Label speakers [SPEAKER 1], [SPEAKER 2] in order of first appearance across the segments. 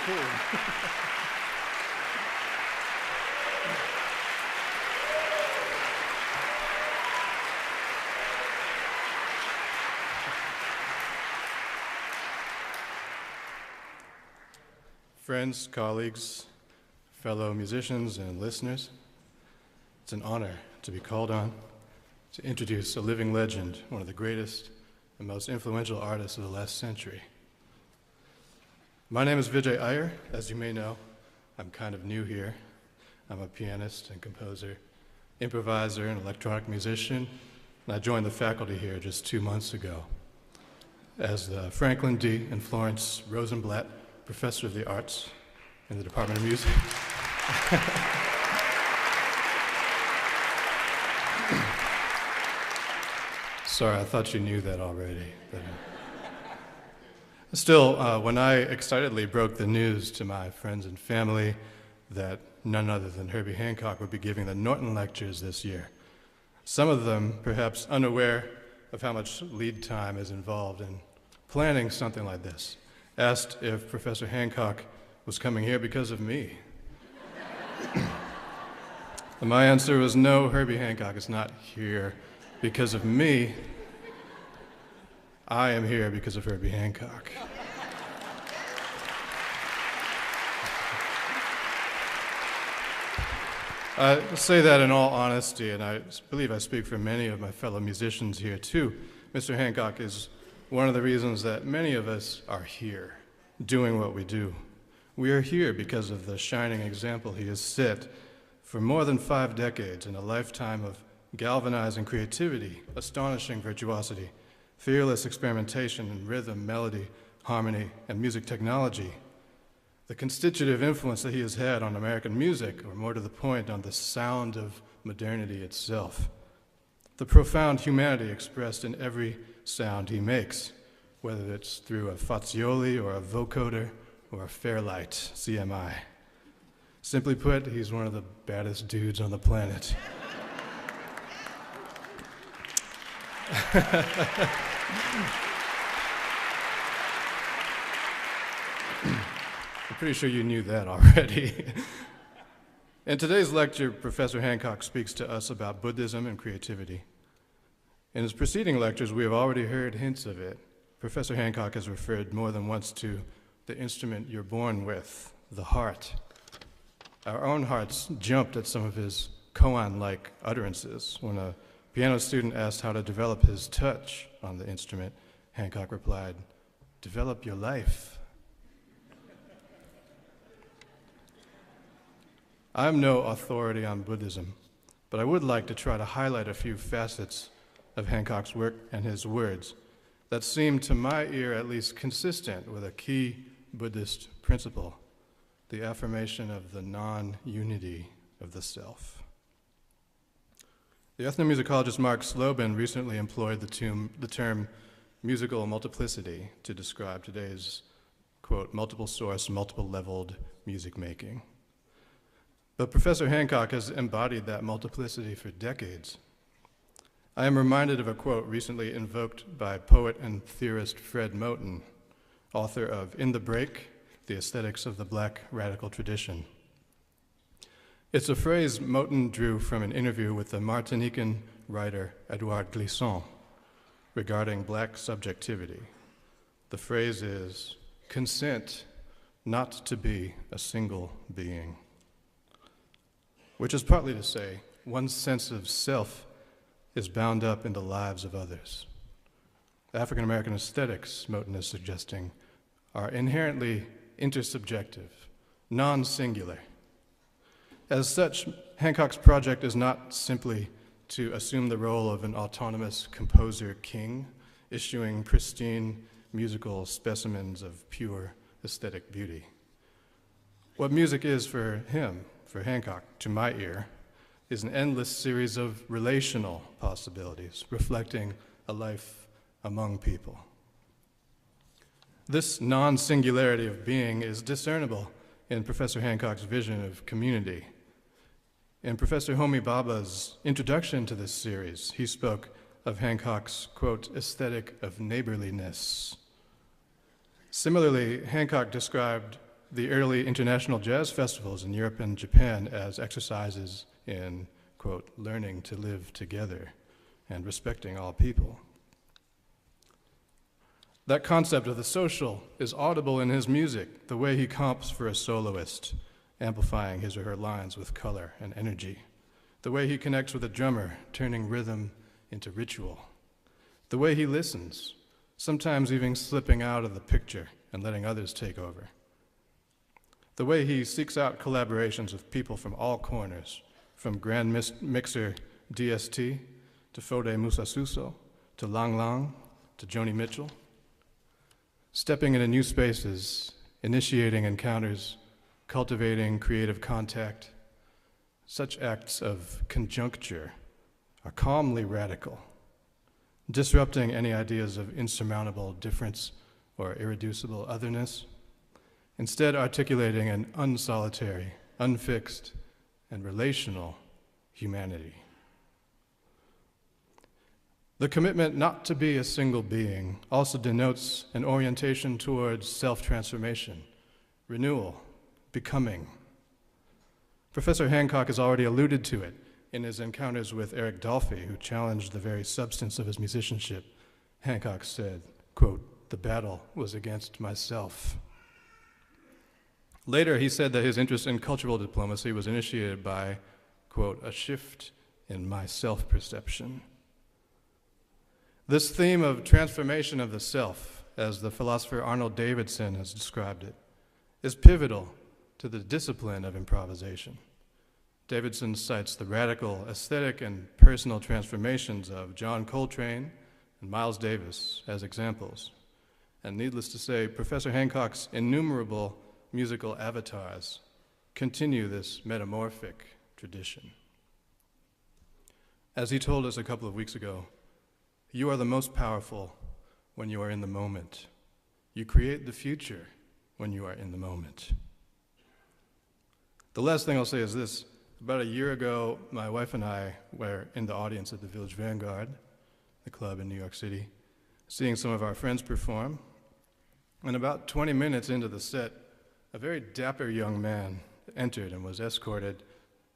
[SPEAKER 1] cool. Friends, colleagues, fellow musicians, and listeners, it's an honor to be called on to introduce a living legend, one of the greatest and most influential artists of the last century. My name is Vijay Iyer. As you may know, I'm kind of new here. I'm a pianist and composer, improviser, and electronic musician, and I joined the faculty here just 2 months ago as the Franklin D. and Florence Rosenblatt Professor of the Arts in the Department of Music. Sorry, I thought you knew that already. Still, when I excitedly broke the news to my friends and family that none other than Herbie Hancock would be giving the Norton Lectures this year, some of them, perhaps unaware of how much lead time is involved in planning something like this, asked if Professor Hancock was coming here because of me. And my answer was no, Herbie Hancock is not here because of me. I am here because of Herbie Hancock. I say that in all honesty, and I believe I speak for many of my fellow musicians here too. Mr. Hancock is one of the reasons that many of us are here, doing what we do. We are here because of the shining example he has set for more than 5 decades in a lifetime of galvanizing creativity, astonishing virtuosity, fearless experimentation in rhythm, melody, harmony, and music technology. The constitutive influence that he has had on American music, or more to the point, on the sound of modernity itself. The profound humanity expressed in every sound he makes, whether it's through a Fazioli or a vocoder or a Fairlight CMI. Simply put, he's one of the baddest dudes on the planet. I'm pretty sure you knew that already. In today's lecture, Professor Hancock speaks to us about Buddhism and creativity. In his preceding lectures, we have already heard hints of it. Professor Hancock has referred more than once to the instrument you're born with, the heart. Our own hearts jumped at some of his koan-like utterances. When a piano student asked how to develop his touch on the instrument, Hancock replied, "Develop your life." I'm no authority on Buddhism, but I would like to try to highlight a few facets of Hancock's work and his words that seem, to my ear at least, consistent with a key Buddhist principle, the affirmation of the non-unity of the self. The ethnomusicologist Mark Slobin recently employed the term musical multiplicity to describe today's, quote, multiple source, multiple leveled music making. But Professor Hancock has embodied that multiplicity for decades. I am reminded of a quote recently invoked by poet and theorist Fred Moten, author of In the Break, The Aesthetics of the Black Radical Tradition. It's a phrase Moten drew from an interview with the Martinican writer Edouard Glissant regarding black subjectivity. The phrase is, consent not to be a single being, which is partly to say one's sense of self is bound up in the lives of others. African-American aesthetics, Moten is suggesting, are inherently intersubjective, non-singular. As such, Hancock's project is not simply to assume the role of an autonomous composer king, issuing pristine musical specimens of pure aesthetic beauty. What music is for him, for Hancock, to my ear, is an endless series of relational possibilities, reflecting a life among people. This non-singularity of being is discernible in Professor Hancock's vision of community. In Professor Homi Bhabha's introduction to this series, he spoke of Hancock's, quote, aesthetic of neighborliness. Similarly, Hancock described the early international jazz festivals in Europe and Japan as exercises in, quote, learning to live together and respecting all people. That concept of the social is audible in his music, the way he comps for a soloist, amplifying his or her lines with color and energy, the way he connects with a drummer, turning rhythm into ritual, the way he listens, sometimes even slipping out of the picture and letting others take over, the way he seeks out collaborations with people from all corners, from Grand Mixer DST to Fode Musasuso to Lang Lang to Joni Mitchell, stepping into new spaces, initiating encounters, cultivating creative contact. Such acts of conjuncture are calmly radical, disrupting any ideas of insurmountable difference or irreducible otherness, instead articulating an unsolitary, unfixed, and relational humanity. The commitment not to be a single being also denotes an orientation towards self-transformation, renewal, becoming. Professor Hancock has already alluded to it in his encounters with Eric Dolphy, who challenged the very substance of his musicianship. Hancock said, quote, "The battle was against myself." Later, he said that his interest in cultural diplomacy was initiated by, quote, "a shift in my self-perception." This theme of transformation of the self, as the philosopher Arnold Davidson has described it, is pivotal to the discipline of improvisation. Davidson cites the radical aesthetic and personal transformations of John Coltrane and Miles Davis as examples. And needless to say, Professor Hancock's innumerable musical avatars continue this metamorphic tradition. As he told us a couple of weeks ago, you are the most powerful when you are in the moment. You create the future when you are in the moment. The last thing I'll say is this. About a year ago, my wife and I were in the audience at the Village Vanguard, the club in New York City, seeing some of our friends perform. And about 20 minutes into the set, a very dapper young man entered and was escorted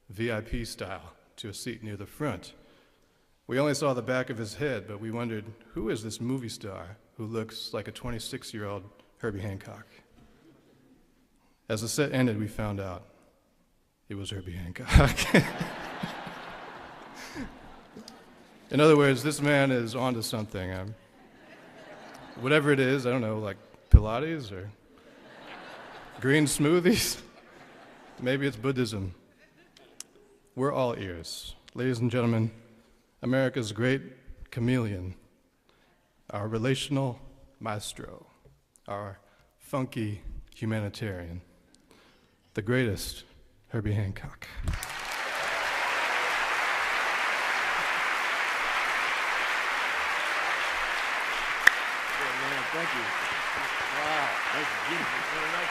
[SPEAKER 1] VIP style to a seat near the front. We only saw the back of his head, but we wondered, who is this movie star who looks like a 26-year-old Herbie Hancock? As the set ended, we found out it was Herbie Hancock. In other words, this man is onto something. Whatever it is, I don't know, like Pilates or green smoothies. Maybe it's Buddhism. We're all ears. Ladies and gentlemen, America's great chameleon, our relational maestro, our funky humanitarian, the greatest, Herbie Hancock.
[SPEAKER 2] Thank you. Wow, that's beautiful. That's very nice.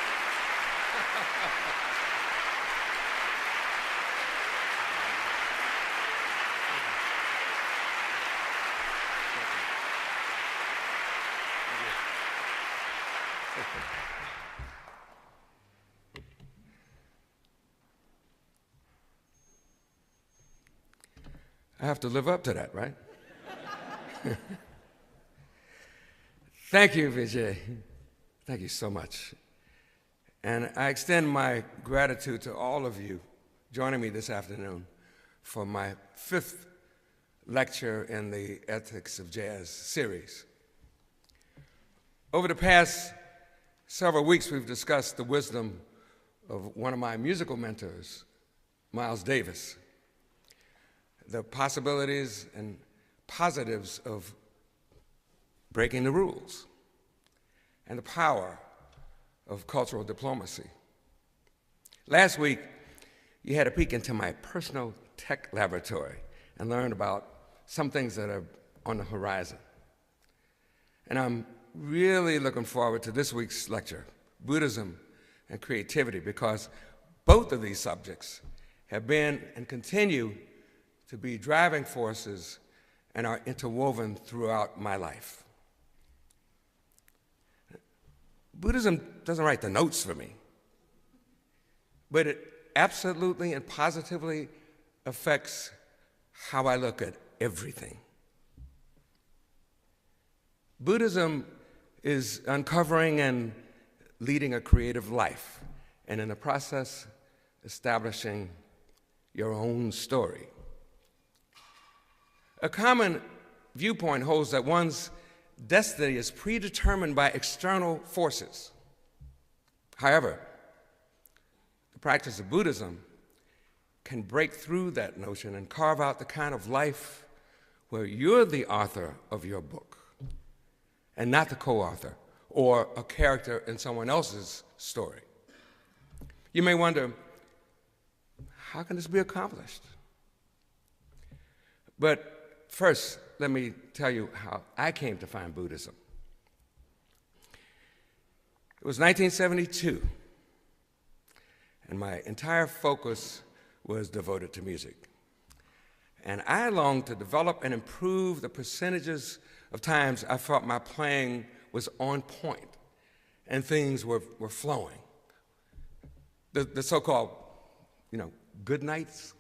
[SPEAKER 3] I have to live up to that, right? Thank you, Vijay. Thank you so much. And I extend my gratitude to all of you joining me this afternoon for my 5th lecture in the Ethics of Jazz series. Over the past several weeks, we've discussed the wisdom of one of my musical mentors, Miles Davis, the possibilities and positives of breaking the rules, and the power of cultural diplomacy. Last week, you had a peek into my personal tech laboratory and learned about some things that are on the horizon. And I'm really looking forward to this week's lecture, Buddhism and Creativity, because both of these subjects have been and continue to be driving forces and are interwoven throughout my life. Buddhism doesn't write the notes for me. but it absolutely and positively affects how I look at everything. Buddhism is uncovering and leading a creative life, and in the process, establishing your own story. A common viewpoint holds that one's destiny is predetermined by external forces. However, the practice of Buddhism can break through that notion and carve out the kind of life where you're the author of your book and not the co-author or a character in someone else's story. You may wonder, how can this be accomplished? But first, let me tell you how I came to find Buddhism. It was 1972, and my entire focus was devoted to music. And I longed to develop and improve the percentages of times I felt my playing was on point and things were flowing. The so-called, good nights.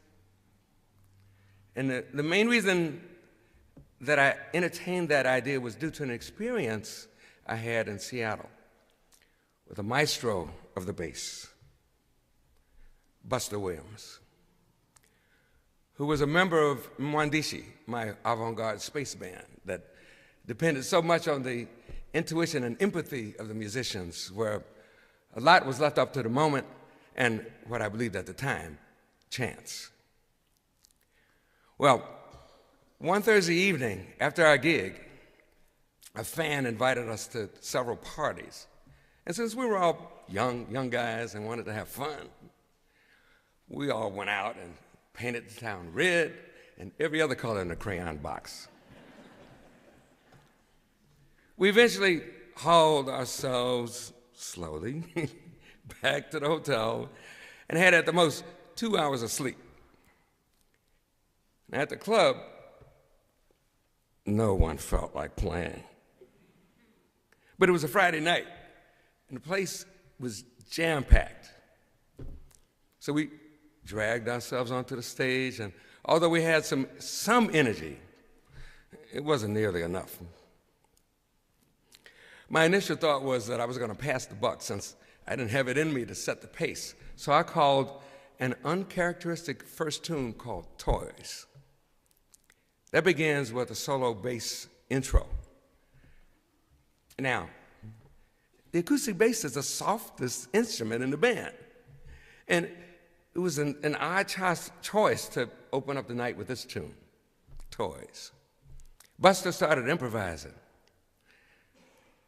[SPEAKER 3] And the main reason that I entertained that idea was due to an experience I had in Seattle with a maestro of the bass, Buster Williams, who was a member of Mwandishi, my avant-garde space band that depended so much on the intuition and empathy of the musicians, where a lot was left up to the moment and what I believed at the time, chance. Well, one Thursday evening after our gig, a fan invited us to several parties. And since we were all young guys and wanted to have fun, we all went out and painted the town red and every other color in the crayon box. We eventually hauled ourselves slowly back to the hotel and had at the most 2 hours of sleep. At the club, no one felt like playing. But it was a Friday night, and the place was jam-packed. So we dragged ourselves onto the stage, and although we had some energy, it wasn't nearly enough. My initial thought was that I was going to pass the buck since I didn't have it in me to set the pace. So I called an uncharacteristic first tune called Toys. That begins with a solo bass intro. Now, the acoustic bass is the softest instrument in the band. And it was an odd choice to open up the night with this tune, Toys. Buster started improvising,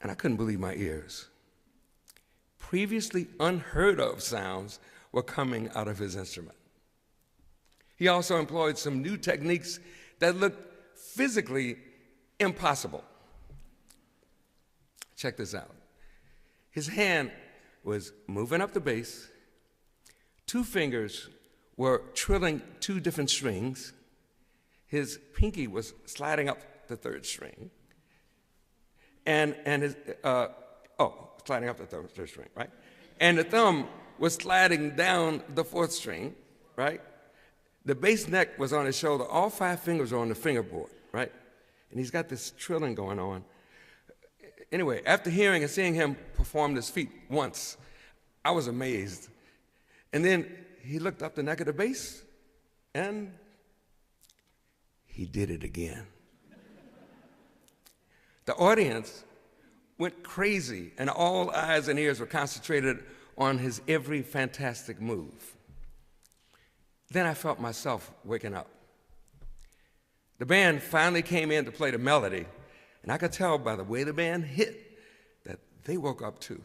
[SPEAKER 3] and I couldn't believe my ears. Previously unheard of sounds were coming out of his instrument. He also employed some new techniques that looked physically impossible. Check this out. His hand was moving up the bass, 2 fingers were trilling 2 different strings, his pinky was sliding up the 3rd string, and his, sliding up the third string, right? And the thumb was sliding down the 4th string, right? The bass neck was on his shoulder. All 5 fingers were on the fingerboard, right? And he's got this trilling going on. Anyway, after hearing and seeing him perform this feat once, I was amazed. And then he looked up the neck of the bass, and he did it again. The audience went crazy, and all eyes and ears were concentrated on his every fantastic move. Then I felt myself waking up. The band finally came in to play the melody, and I could tell by the way the band hit that they woke up too.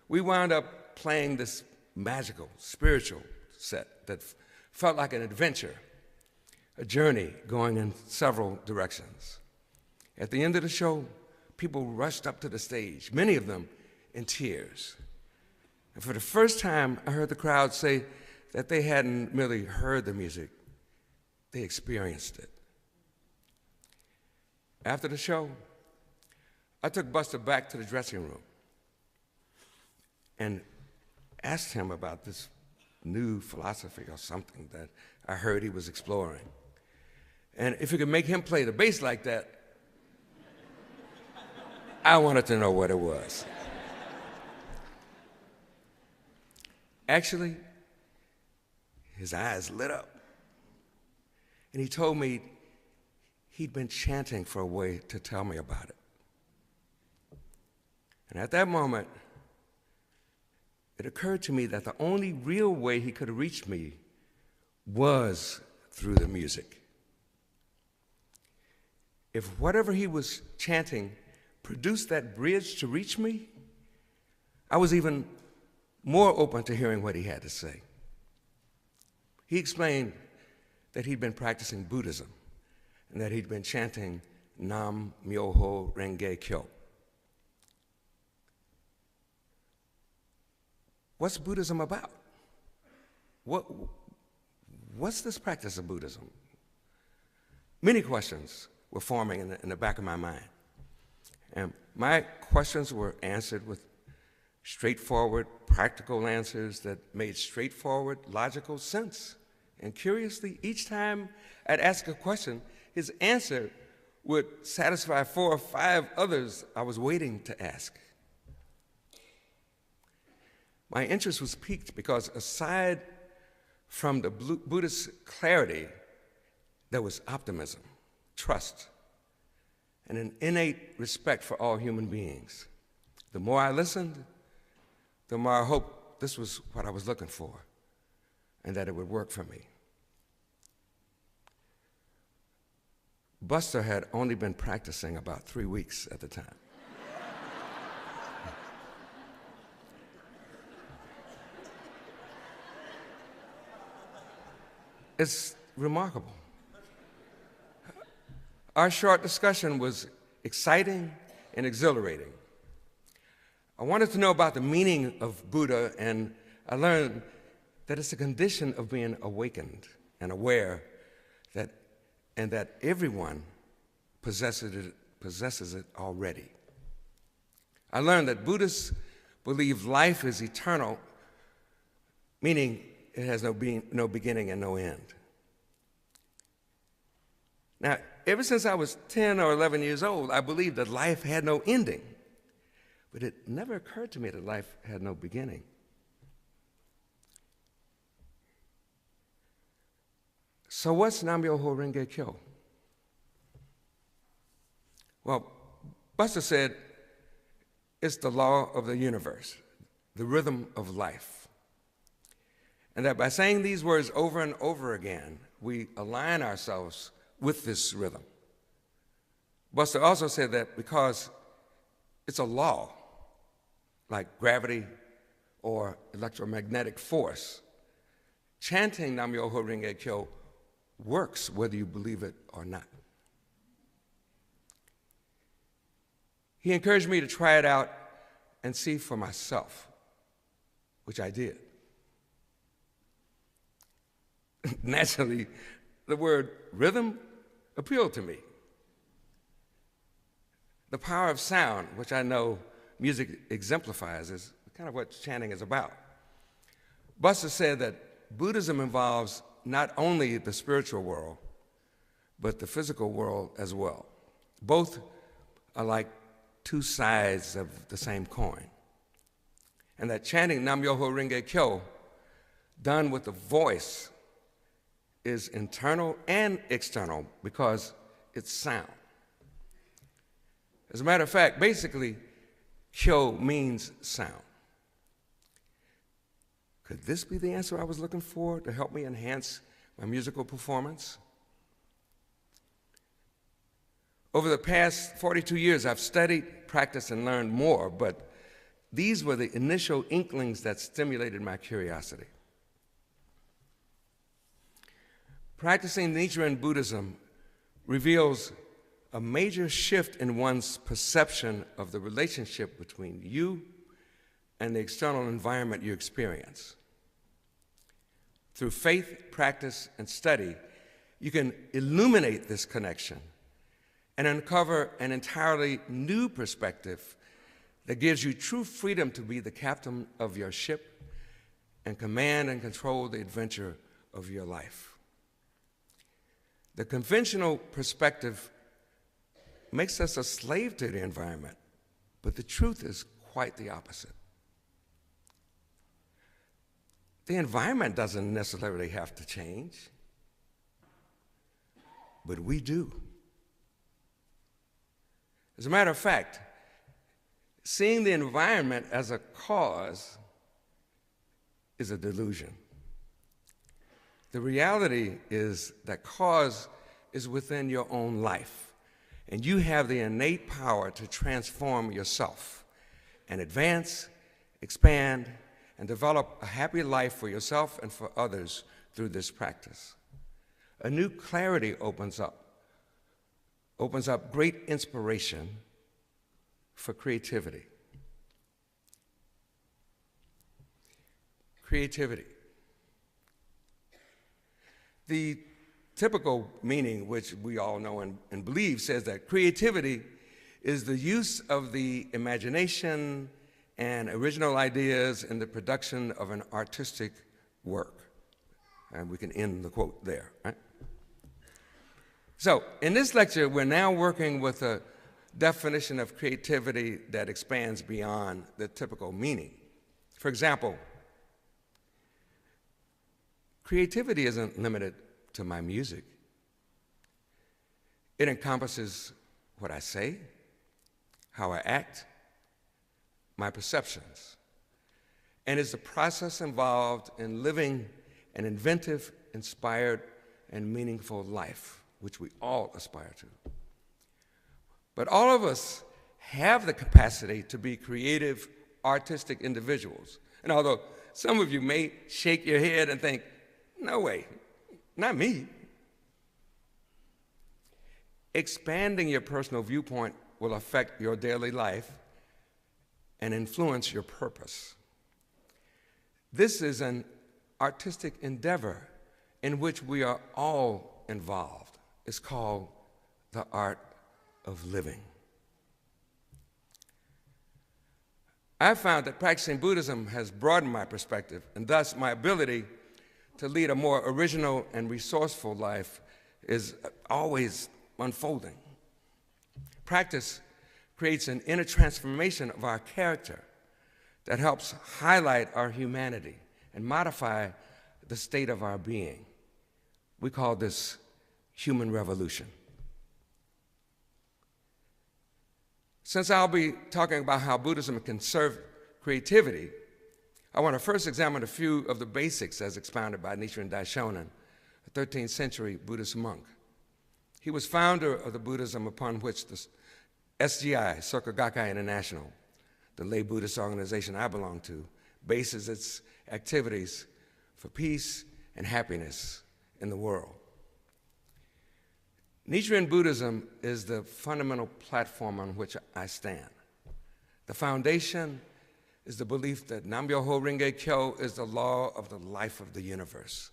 [SPEAKER 3] We wound up playing this magical, spiritual set that felt like an adventure, a journey going in several directions. At the end of the show, people rushed up to the stage, many of them in tears. And for the first time, I heard the crowd say that they hadn't merely heard the music, they experienced it. After the show, I took Buster back to the dressing room. And asked him about this new philosophy or something that I heard he was exploring. And if you could make him play the bass like that, I wanted to know what it was. Actually, his eyes lit up. And he told me he'd been chanting for a way to tell me about it. And at that moment, it occurred to me that the only real way he could have reached me was through the music. If whatever he was chanting produced that bridge to reach me, I was even more open to hearing what he had to say. He explained that he'd been practicing Buddhism and that he'd been chanting Nam Myoho Renge Kyo. What's Buddhism about? What's this practice of Buddhism? Many questions were forming in the back of my mind. And my questions were answered with straightforward, practical answers that made straightforward, logical sense. And curiously, each time I'd ask a question, his answer would satisfy 4 or 5 others I was waiting to ask. My interest was piqued because aside from the Buddhist clarity, there was optimism, trust, and an innate respect for all human beings. The more I listened, the more I hoped this was what I was looking for and that it would work for me. Buster had only been practicing about 3 weeks at the time. It's remarkable. Our short discussion was exciting and exhilarating. I wanted to know about the meaning of Buddha, and I learned that it's a condition of being awakened and aware and that everyone possesses it already. I learned that Buddhists believe life is eternal, meaning it has no beginning and no end. Now, ever since I was 10 or 11 years old, I believed that life had no ending, but it never occurred to me that life had no beginning. So what's Nam Myoho Renge Kyo? Well, Buster said it's the law of the universe, the rhythm of life. And that by saying these words over and over again, we align ourselves with this rhythm. Buster also said that because it's a law, like gravity or electromagnetic force, chanting Nam Myoho Renge Kyo works whether you believe it or not. He encouraged me to try it out and see for myself, which I did. Naturally, the word rhythm appealed to me. The power of sound, which I know music exemplifies, is kind of what chanting is about. Buster said that Buddhism involves not only the spiritual world, but the physical world as well. Both are like 2 sides of the same coin. And that chanting Nam Myoho Renge Kyo, done with the voice, is internal and external because it's sound. As a matter of fact, basically, Kyo means sound. Could this be the answer I was looking for to help me enhance my musical performance? Over the past 42 years, I've studied, practiced, and learned more, but these were the initial inklings that stimulated my curiosity. Practicing Nichiren Buddhism reveals a major shift in one's perception of the relationship between you and the external environment you experience. Through faith, practice, and study, you can illuminate this connection and uncover an entirely new perspective that gives you true freedom to be the captain of your ship and command and control the adventure of your life. The conventional perspective makes us a slave to the environment, but the truth is quite the opposite. The environment doesn't necessarily have to change, but we do. As a matter of fact, seeing the environment as a cause is a delusion. The reality is that cause is within your own life, and you have the innate power to transform yourself and advance, expand, and develop a happy life for yourself and for others through this practice. A new clarity opens up great inspiration for creativity. Creativity. The typical meaning, which we all know and believe, says that creativity is the use of the imagination and original ideas in the production of an artistic work. And we can end the quote there, right? So, in this lecture, we're now working with a definition of creativity that expands beyond the typical meaning. For example, creativity isn't limited to my music. It encompasses what I say, how I act, my perceptions, and is the process involved in living an inventive, inspired, and meaningful life, which we all aspire to. But all of us have the capacity to be creative, artistic individuals. And although some of you may shake your head and think, no way, not me. Expanding your personal viewpoint will affect your daily life and influence your purpose. This is an artistic endeavor in which we are all involved. It's called the art of living. I've found that practicing Buddhism has broadened my perspective, and thus my ability to lead a more original and resourceful life is always unfolding. Practice creates an inner transformation of our character that helps highlight our humanity and modify the state of our being. We call this human revolution. Since I'll be talking about how Buddhism can serve creativity, I want to first examine a few of the basics as expounded by Nichiren Daishonin, a 13th century Buddhist monk. He was founder of the Buddhism upon which the SGI, Soka Gakkai International, the lay Buddhist organization I belong to, bases its activities for peace and happiness in the world. Nichiren Buddhism is the fundamental platform on which I stand. The foundation is the belief that Nam-myoho Renge Kyo is the law of the life of the universe,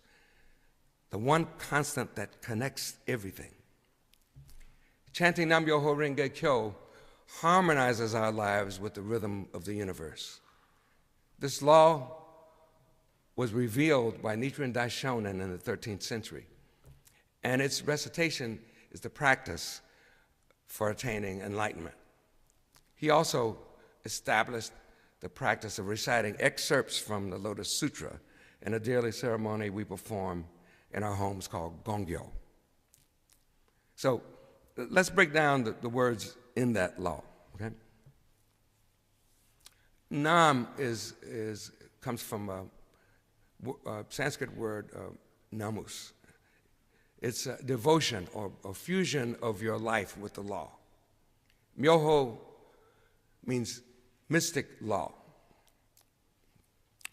[SPEAKER 3] the one constant that connects everything. Chanting Nam-myoho Renge Kyo harmonizes our lives with the rhythm of the universe. This law was revealed by Nichiren Daishonin in the 13th century, and its recitation is the practice for attaining enlightenment. He also established the practice of reciting excerpts from the Lotus Sutra in a daily ceremony we perform in our homes called Gongyo. So let's break down the words in that law, okay? Nam comes from a Sanskrit word, namus. It's a devotion or fusion of your life with the law. Myoho means mystic law.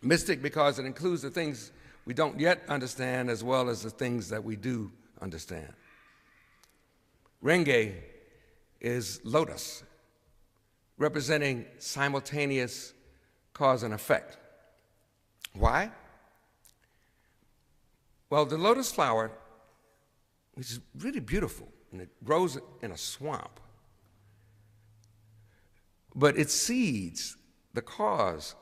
[SPEAKER 3] Mystic because it includes the things we don't yet understand as well as the things that we do understand. Renge is lotus, representing simultaneous cause and effect. Why? Well, the lotus flower, which is really beautiful, and it grows in a swamp, but its seeds, the cause,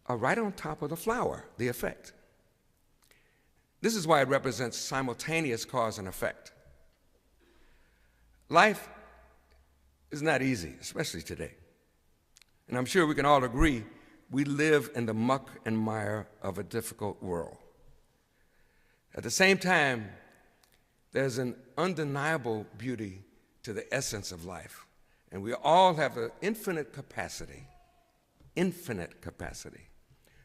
[SPEAKER 3] are right on top of the flower, the effect. This is why it represents simultaneous cause and effect. Life is not easy, especially today. And I'm sure we can all agree we live in the muck and mire of a difficult world. At the same time, there's an undeniable beauty to the essence of life, and we all have an infinite capacity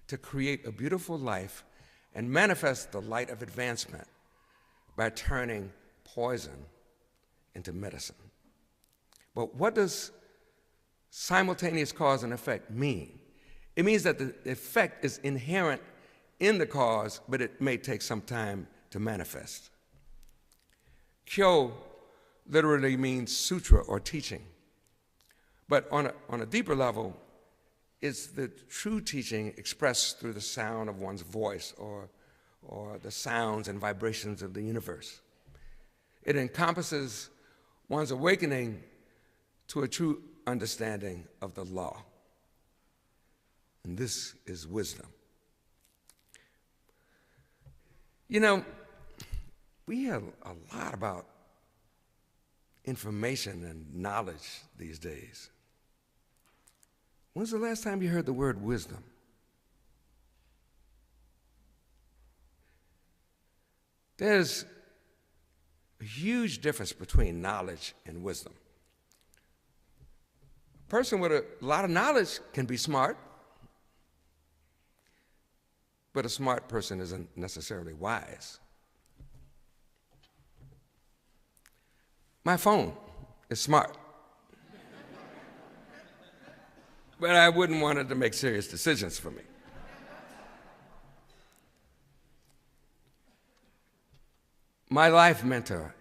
[SPEAKER 3] to create a beautiful life and manifest the light of advancement by turning poison into medicine. But what does simultaneous cause and effect mean? It means that the effect is inherent in the cause, but it may take some time to manifest. Kyo literally means sutra or teaching. But on a deeper level, it's the true teaching expressed through the sound of one's voice or the sounds and vibrations of the universe. It encompasses one's awakening to a true understanding of the law. And this is wisdom. You know, we hear a lot about information and knowledge these days. When's the last time you heard the word wisdom? There's a huge difference between knowledge and wisdom. A person with a lot of knowledge can be smart, but a smart person isn't necessarily wise. My phone is smart, but I wouldn't want it to make serious decisions for me. My life mentor,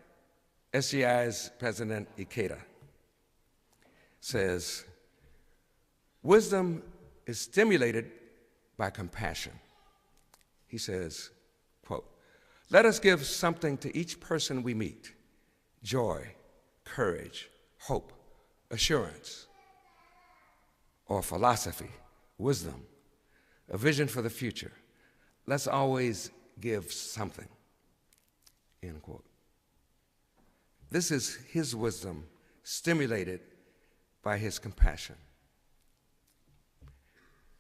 [SPEAKER 3] SGI's President Ikeda, says, wisdom is stimulated by compassion. He says, quote, let us give something to each person we meet: joy, courage, hope, assurance, or philosophy, wisdom, a vision for the future. Let's always give something, end quote. This is his wisdom stimulated by his compassion.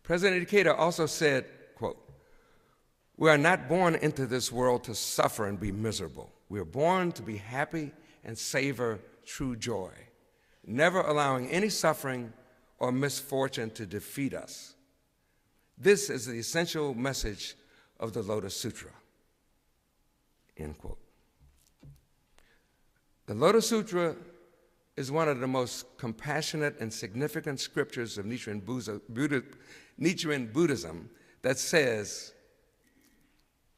[SPEAKER 3] President Ikeda also said, quote, we are not born into this world to suffer and be miserable. We are born to be happy and savor true joy, never allowing any suffering or misfortune to defeat us. This is the essential message of the Lotus Sutra, end quote. The Lotus Sutra is one of the most compassionate and significant scriptures of Nichiren Buddhism that says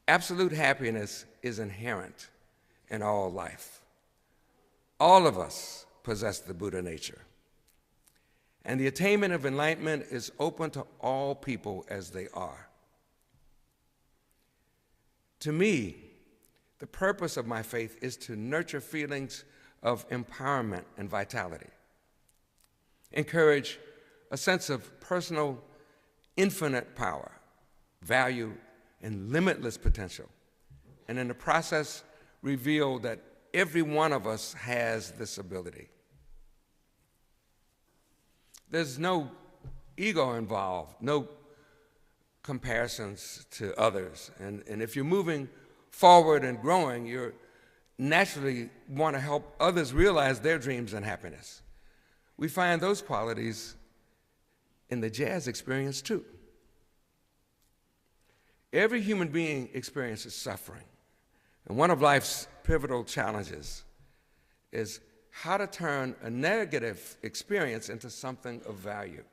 [SPEAKER 3] absolute happiness is inherent in all life. All of us possess the Buddha nature, and the attainment of enlightenment is open to all people as they are. To me, the purpose of my faith is to nurture feelings of empowerment and vitality, encourage a sense of personal infinite power, value, and limitless potential, and in the process reveal that every one of us has this ability. There's no ego involved, no comparisons to others, and if you're moving forward and growing, you naturally want to help others realize their dreams and happiness. We find those qualities in the jazz experience too. Every human being experiences suffering, and one of life's pivotal challenges is how to turn a negative experience into something of value.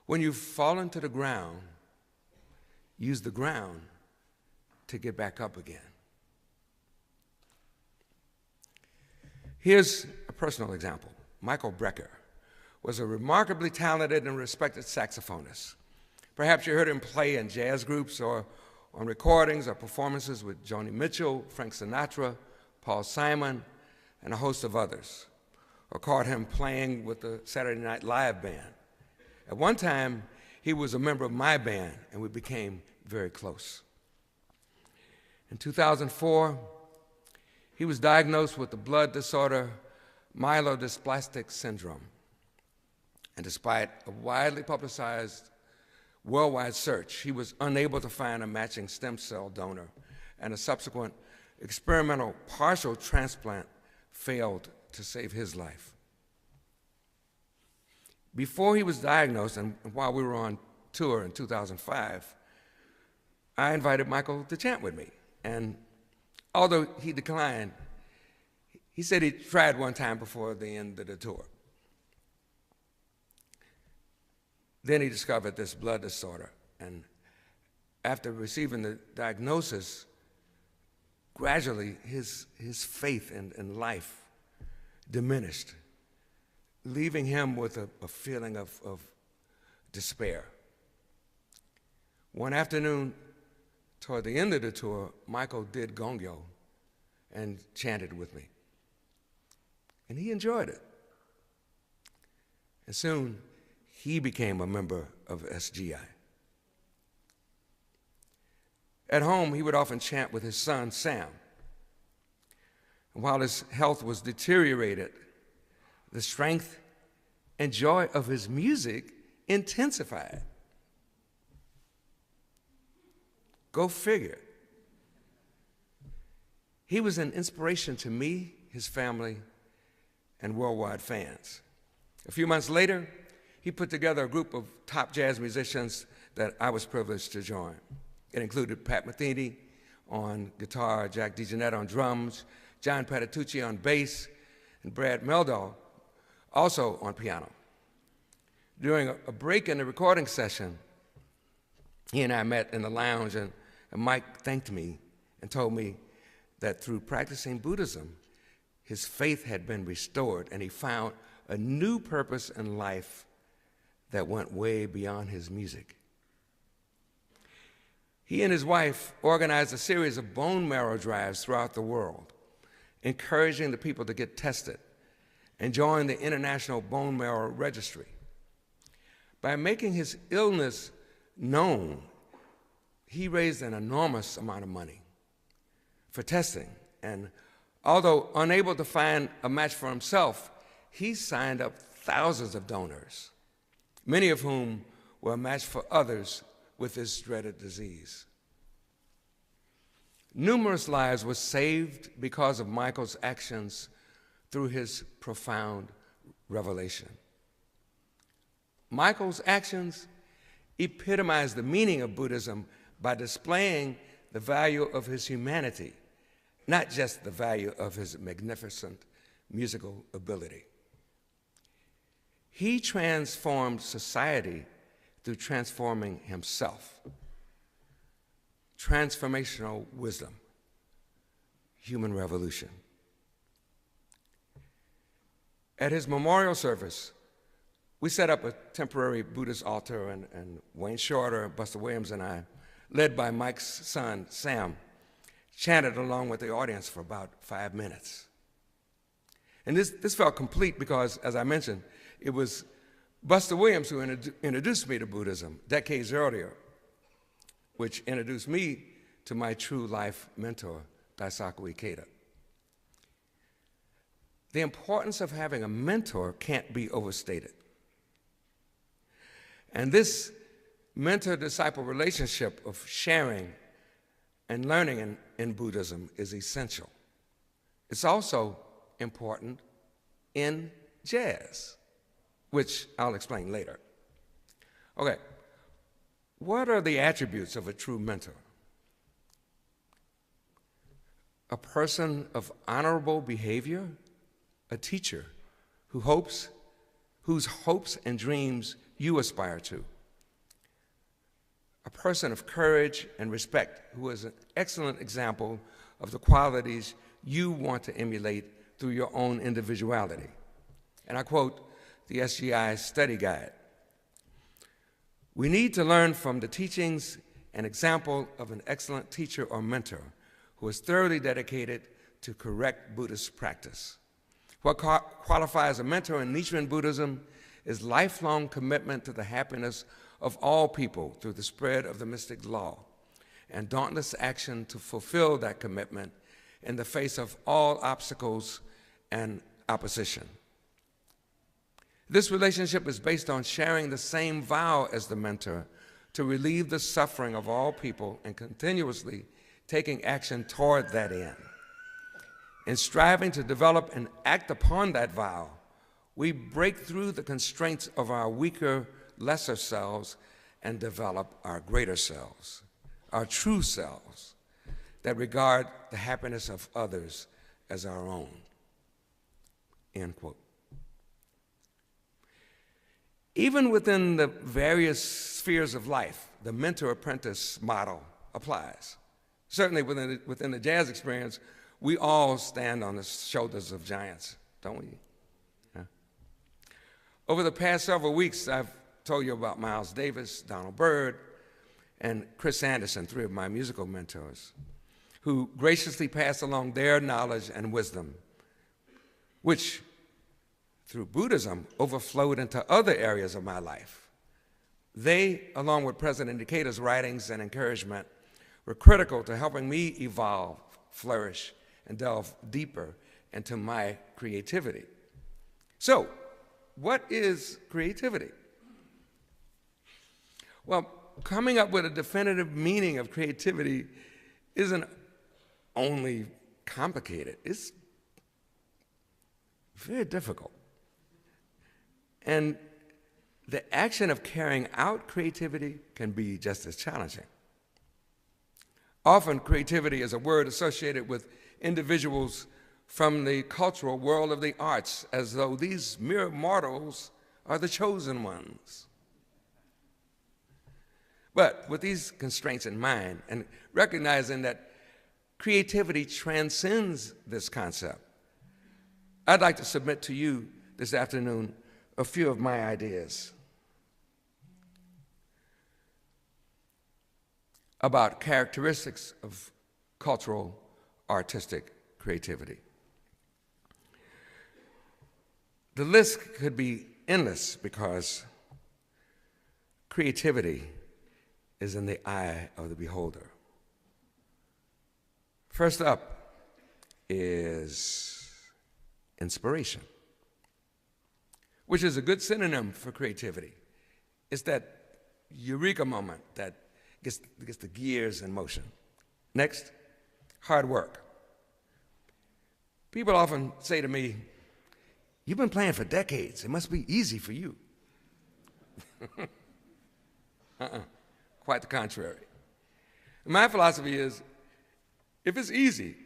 [SPEAKER 3] When you fall into the ground, use the ground to get back up again. Here's a personal example. Michael Brecker was a remarkably talented and respected saxophonist. Perhaps you heard him play in jazz groups or on recordings or performances with Joni Mitchell, Frank Sinatra, Paul Simon, and a host of others, or caught him playing with the Saturday Night Live band. At one time, he was a member of my band, and we became very close. In 2004, he was diagnosed with the blood disorder myelodysplastic syndrome. And despite a widely publicized worldwide search, he was unable to find a matching stem cell donor, and a subsequent experimental partial transplant failed to save his life. Before he was diagnosed, and while we were on tour in 2005, I invited Michael to chant with me. And although he declined, he said he tried one time before the end of the tour. Then he discovered this blood disorder, and after receiving the diagnosis, gradually his faith in life diminished, leaving him with a feeling of despair. One afternoon, toward the end of the tour, Michael did gongyo and chanted with me. And he enjoyed it. And soon, he became a member of SGI. At home, he would often chant with his son, Sam. And while his health was deteriorated, the strength and joy of his music intensified. Go figure. He was an inspiration to me, his family, and worldwide fans. A few months later, he put together a group of top jazz musicians that I was privileged to join. It included Pat Metheny on guitar, Jack DeJohnette on drums, John Patitucci on bass, and Brad Meldal also on piano. During a break in the recording session, he and I met in the lounge, and Mike thanked me and told me that through practicing Buddhism, his faith had been restored, and he found a new purpose in life that went way beyond his music. He and his wife organized a series of bone marrow drives throughout the world, encouraging the people to get tested and join the International Bone Marrow Registry. By making his illness known, he raised an enormous amount of money for testing, and although unable to find a match for himself, he signed up thousands of donors, many of whom were a match for others with this dreaded disease. Numerous lives were saved because of Michael's actions through his profound revelation. Michael's actions epitomized the meaning of Buddhism by displaying the value of his humanity, not just the value of his magnificent musical ability. He transformed society through transforming himself. Transformational wisdom, human revolution. At his memorial service, we set up a temporary Buddhist altar, and Wayne Shorter, Buster Williams, and I, led by Mike's son, Sam, chanted along with the audience for about 5 minutes. And this felt complete because, as I mentioned, it was Buster Williams who introduced me to Buddhism decades earlier, which introduced me to my true life mentor, Daisaku Ikeda. The importance of having a mentor can't be overstated. And this mentor-disciple relationship of sharing and learning in Buddhism is essential. It's also important in jazz, which I'll explain later. Okay, what are the attributes of a true mentor? A person of honorable behavior, a teacher whose hopes and dreams you aspire to, a person of courage and respect who is an excellent example of the qualities you want to emulate through your own individuality. And I quote the SGI study guide. We need to learn from the teachings and example of an excellent teacher or mentor who is thoroughly dedicated to correct Buddhist practice. What qualifies a mentor in Nichiren Buddhism is lifelong commitment to the happiness of all people through the spread of the mystic law, and dauntless action to fulfill that commitment in the face of all obstacles and opposition. This relationship is based on sharing the same vow as the mentor to relieve the suffering of all people and continuously taking action toward that end. In striving to develop and act upon that vow, we break through the constraints of our weaker, lesser selves and develop our greater selves, our true selves that regard the happiness of others as our own. End quote. Even within the various spheres of life, the mentor-apprentice model applies. Certainly within the jazz experience, we all stand on the shoulders of giants, don't we? Yeah. Over the past several weeks, I've told you about Miles Davis, Donald Byrd, and Chris Anderson, three of my musical mentors, who graciously passed along their knowledge and wisdom, which, through Buddhism, overflowed into other areas of my life. They, along with President Decatur's writings and encouragement, were critical to helping me evolve, flourish, and delve deeper into my creativity. So, what is creativity? Well, coming up with a definitive meaning of creativity isn't only complicated, it's very difficult. And the action of carrying out creativity can be just as challenging. Often, creativity is a word associated with individuals from the cultural world of the arts, as though these mere mortals are the chosen ones. But with these constraints in mind, and recognizing that creativity transcends this concept, I'd like to submit to you this afternoon a few of my ideas about characteristics of cultural artistic creativity. The list could be endless because creativity is in the eye of the beholder. First up is inspiration, which is a good synonym for creativity. It's that eureka moment that gets the gears in motion. Next, hard work. People often say to me, "You've been playing for decades. It must be easy for you." Quite the contrary. My philosophy is, if it's easy,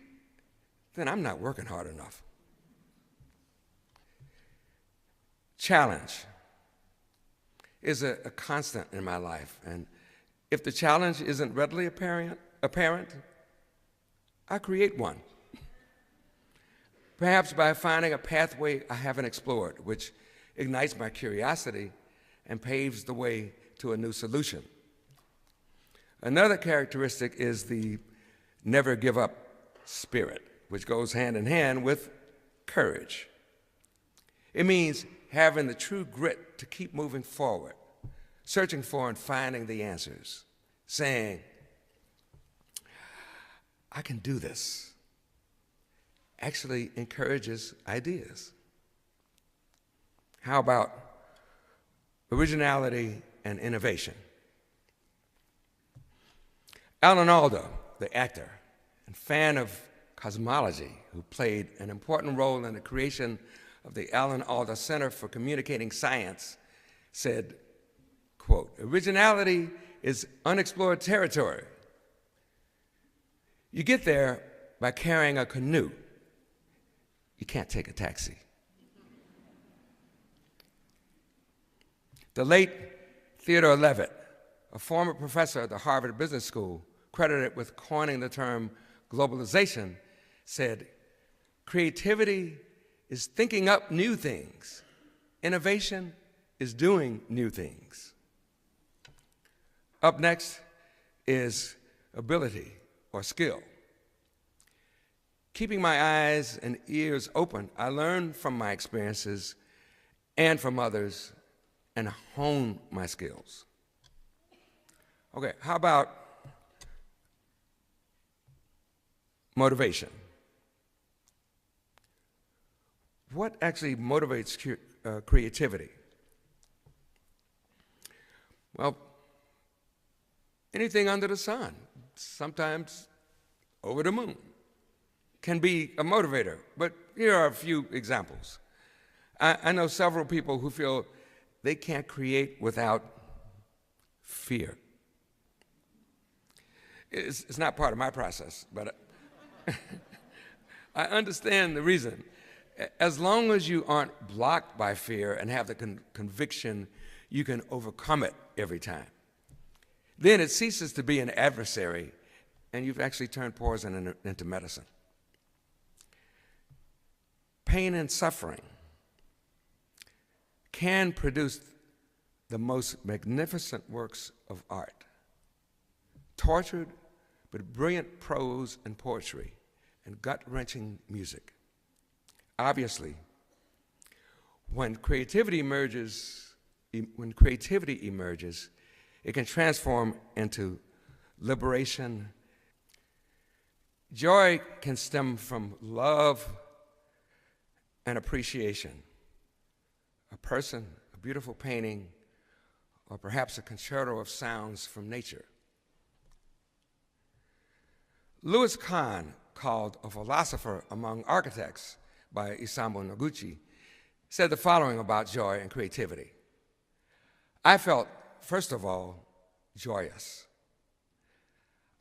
[SPEAKER 3] then I'm not working hard enough. Challenge is a constant in my life, and if the challenge isn't readily apparent, I create one. Perhaps by finding a pathway I haven't explored, which ignites my curiosity and paves the way to a new solution. Another characteristic is the never give up spirit, which goes hand in hand with courage. It means having the true grit to keep moving forward, searching for and finding the answers, saying, "I can do this," actually encourages ideas. How about originality and innovation? Alan Alda, the actor and fan of cosmology, who played an important role in the creation of the Alan Alda Center for Communicating Science, said, quote, "Originality is unexplored territory. You get there by carrying a canoe. You can't take a taxi." The late Theodore Levitt, a former professor at the Harvard Business School, credited with coining the term globalization, said, "Creativity is thinking up new things. Innovation is doing new things." Up next is ability or skill. Keeping my eyes and ears open, I learn from my experiences and from others and hone my skills. Okay, how about motivation? What actually motivates creativity? Well, anything under the sun, sometimes over the moon, can be a motivator. But here are a few examples. I know several people who feel they can't create without fear. It's not part of my process, but I understand the reason. As long as you aren't blocked by fear and have the conviction you can overcome it every time, then it ceases to be an adversary, and you've actually turned poison into medicine. Pain and suffering can produce the most magnificent works of art. Tortured, but brilliant prose and poetry, and gut-wrenching music. Obviously, when creativity emerges, it can transform into liberation. Joy can stem from love and appreciation. A person, a beautiful painting, or perhaps a concerto of sounds from nature. Louis Kahn, called a philosopher among architects by Isamu Noguchi, said the following about joy and creativity. I felt, first of all, joyous.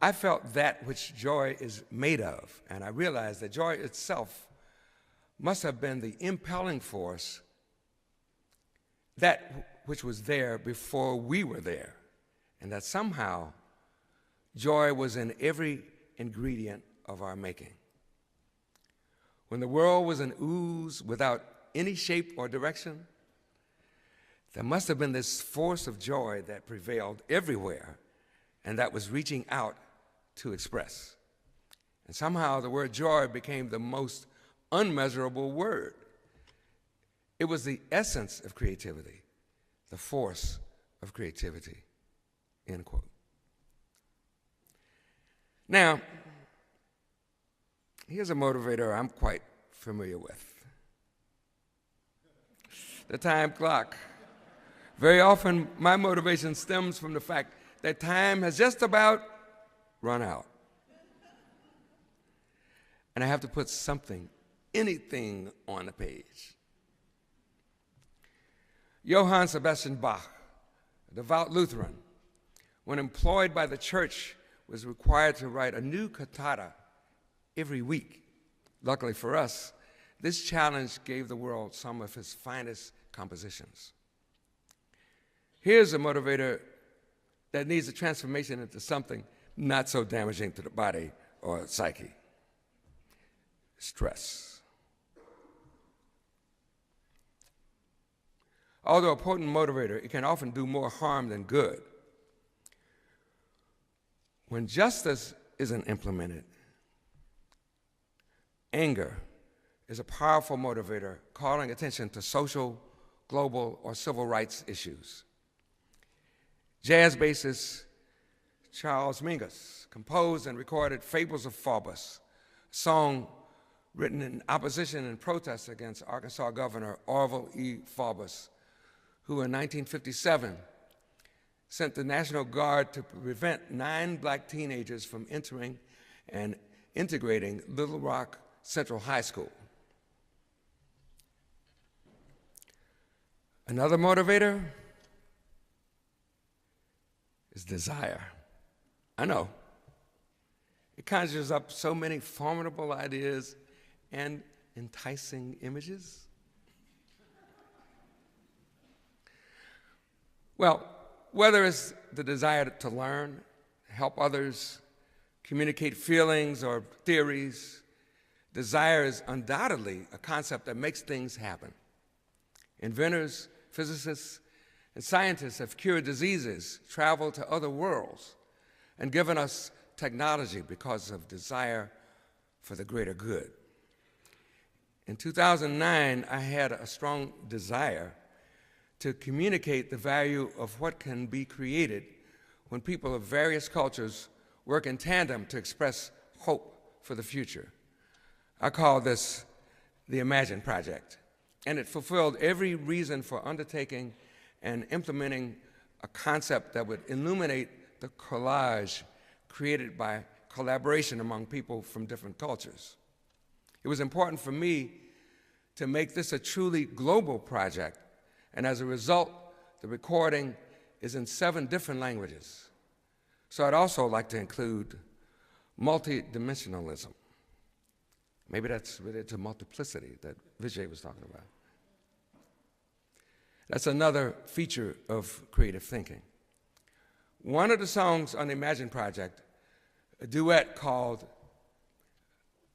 [SPEAKER 3] I felt that which joy is made of, and I realized that joy itself must have been the impelling force, that which was there before we were there, and that somehow joy was in every ingredient of our making. When the world was an ooze without any shape or direction, there must have been this force of joy that prevailed everywhere and that was reaching out to express. And somehow the word joy became the most unmeasurable word. It was the essence of creativity, the force of creativity, end quote. Now, here's a motivator I'm quite familiar with. The time clock. Very often, my motivation stems from the fact that time has just about run out. And I have to put something, anything on the page. Johann Sebastian Bach, a devout Lutheran, when employed by the church, was required to write a new cantata every week. Luckily for us, this challenge gave the world some of his finest compositions. Here's a motivator that needs a transformation into something not so damaging to the body or psyche. Stress. Although a potent motivator, it can often do more harm than good. When justice isn't implemented, anger is a powerful motivator calling attention to social, global, or civil rights issues. Jazz bassist Charles Mingus composed and recorded Fables of Faubus, a song written in opposition and protest against Arkansas Governor Orville E. Faubus, who in 1957 sent the National Guard to prevent 9 black teenagers from entering and integrating Little Rock Central High School. Another motivator is desire. I know. It conjures up so many formidable ideas and enticing images. Well, whether it's the desire to learn, help others, communicate feelings or theories, desire is undoubtedly a concept that makes things happen. Inventors, physicists, and scientists have cured diseases, traveled to other worlds, and given us technology because of desire for the greater good. In 2009, I had a strong desire to communicate the value of what can be created when people of various cultures work in tandem to express hope for the future. I call this the Imagine Project, and it fulfilled every reason for undertaking and implementing a concept that would illuminate the collage created by collaboration among people from different cultures. It was important for me to make this a truly global project, and as a result, the recording is in 7 different languages. So I'd also like to include multidimensionalism. Maybe that's related to multiplicity that Vijay was talking about. That's another feature of creative thinking. One of the songs on the Imagine Project, a duet called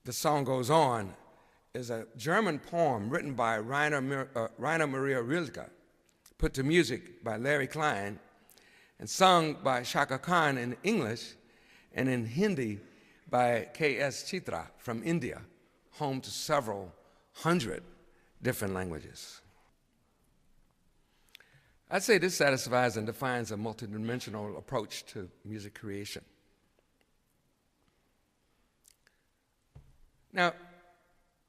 [SPEAKER 3] The Song Goes On, is a German poem written by Rainer Maria Rilke, put to music by Larry Klein, and sung by Shaka Khan in English and in Hindi by K.S. Chitra from India, home to several hundred different languages. I'd say this satisfies and defines a multidimensional approach to music creation. Now,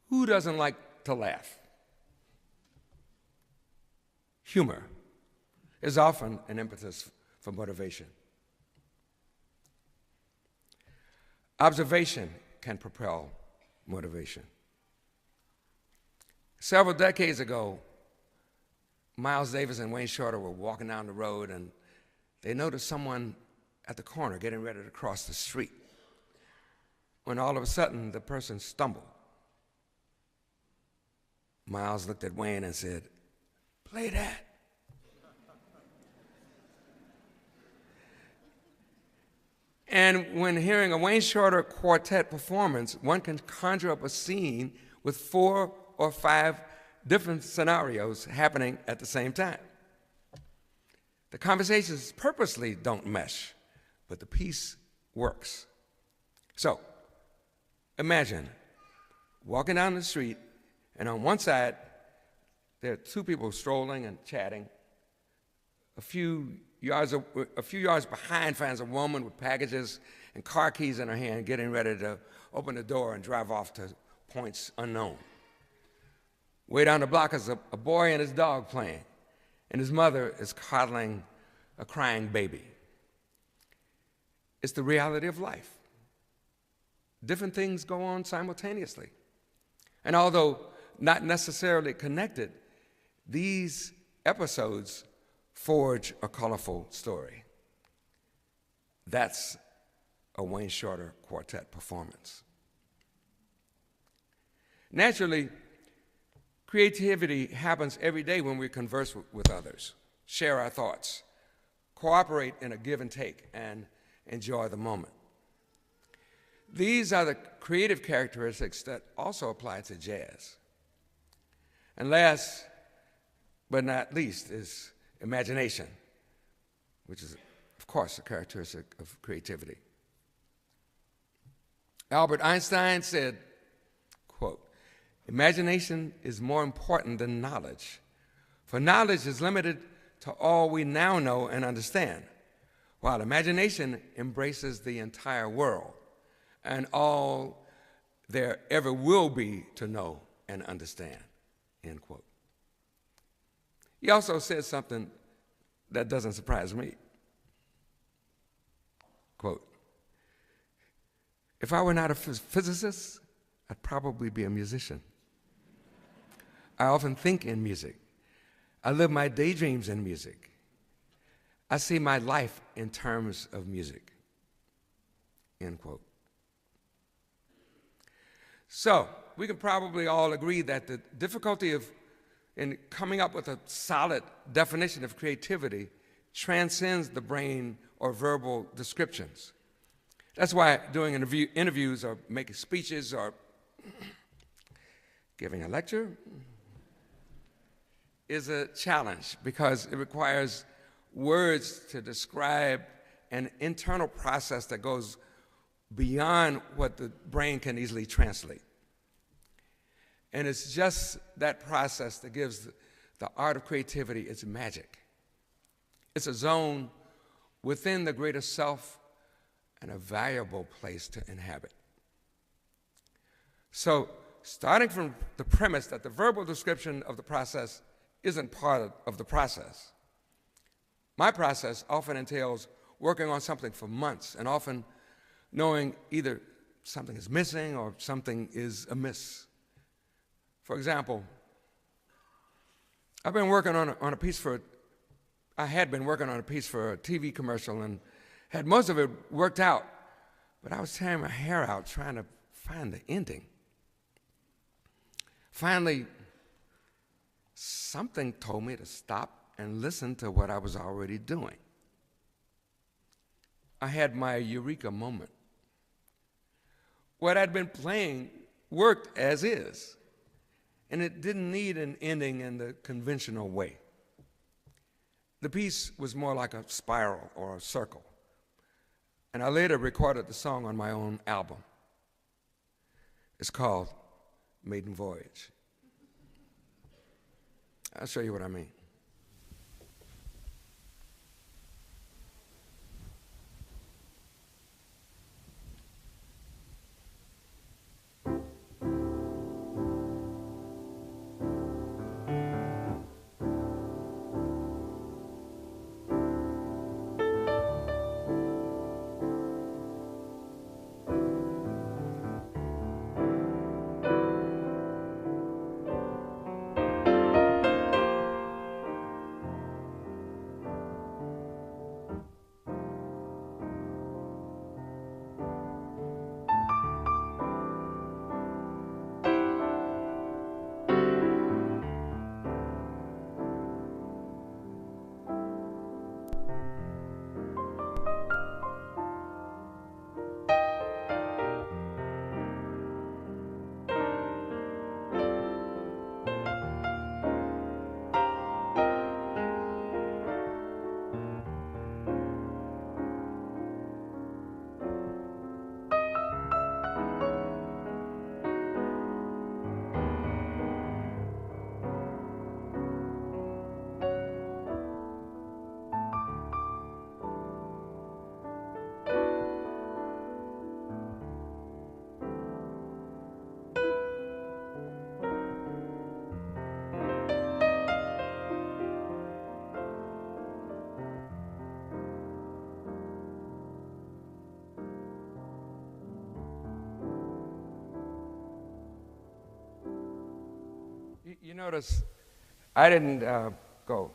[SPEAKER 3] who doesn't like to laugh? Humor is often an impetus for motivation. Observation can propel motivation. Several decades ago, Miles Davis and Wayne Shorter were walking down the road, and they noticed someone at the corner getting ready to cross the street, when all of a sudden the person stumbled. Miles looked at Wayne and said, "Play that." And when hearing a Wayne Shorter quartet performance, one can conjure up a scene with 4 or 5 different scenarios happening at the same time. The conversations purposely don't mesh, but the piece works. So, imagine walking down the street, and on one side, there are 2 people strolling and chatting. A few yards behind finds a woman with packages and car keys in her hand, getting ready to open the door and drive off to points unknown. Way down the block is a boy and his dog playing, and his mother is coddling a crying baby. It's the reality of life. Different things go on simultaneously. And although not necessarily connected, these episodes forge a colorful story. That's a Wayne Shorter quartet performance. Naturally, creativity happens every day when we converse with others, share our thoughts, cooperate in a give and take, and enjoy the moment. These are the creative characteristics that also apply to jazz. And last but not least is imagination, which is, of course, a characteristic of creativity. Albert Einstein said, quote, "Imagination is more important than knowledge, for knowledge is limited to all we now know and understand, while imagination embraces the entire world and all there ever will be to know and understand," end quote. He also said something that doesn't surprise me. Quote, "If I were not a physicist, I'd probably be a musician. I often think in music. I live my daydreams in music. I see my life in terms of music," end quote. So, we can probably all agree that the difficulty in coming up with a solid definition of creativity transcends the brain or verbal descriptions. That's why doing interviews or making speeches or giving a lecture is a challenge, because it requires words to describe an internal process that goes beyond what the brain can easily translate. And it's just that process that gives the art of creativity is magic. It's a zone within the greater self and a valuable place to inhabit. So, starting from the premise that the verbal description of the process isn't part of the process, my process often entails working on something for months and often knowing either something is missing or something is amiss. For example, I had been working on a piece for a TV commercial and had most of it worked out, but I was tearing my hair out trying to find the ending. Finally, something told me to stop and listen to what I was already doing. I had my eureka moment. What I'd been playing worked as is, and it didn't need an ending in the conventional way. The piece was more like a spiral or a circle, and I later recorded the song on my own album. It's called Maiden Voyage. I'll show you what I mean. You notice I didn't go.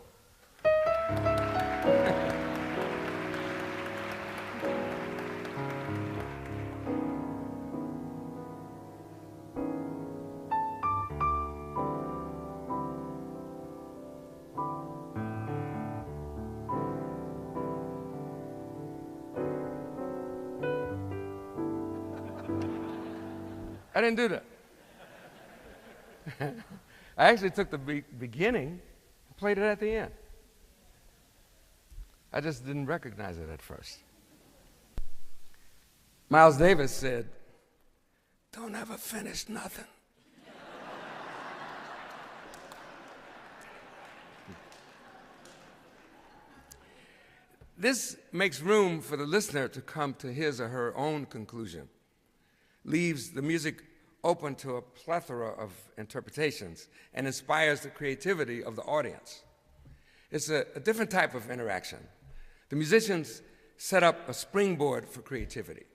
[SPEAKER 3] I didn't do that. I actually took the beginning and played it at the end. I just didn't recognize it at first. Miles Davis said, "Don't ever finish nothing." This makes room for the listener to come to his or her own conclusion, leaves the music open to a plethora of interpretations, and inspires the creativity of the audience. It's a different type of interaction. The musicians set up a springboard for creativity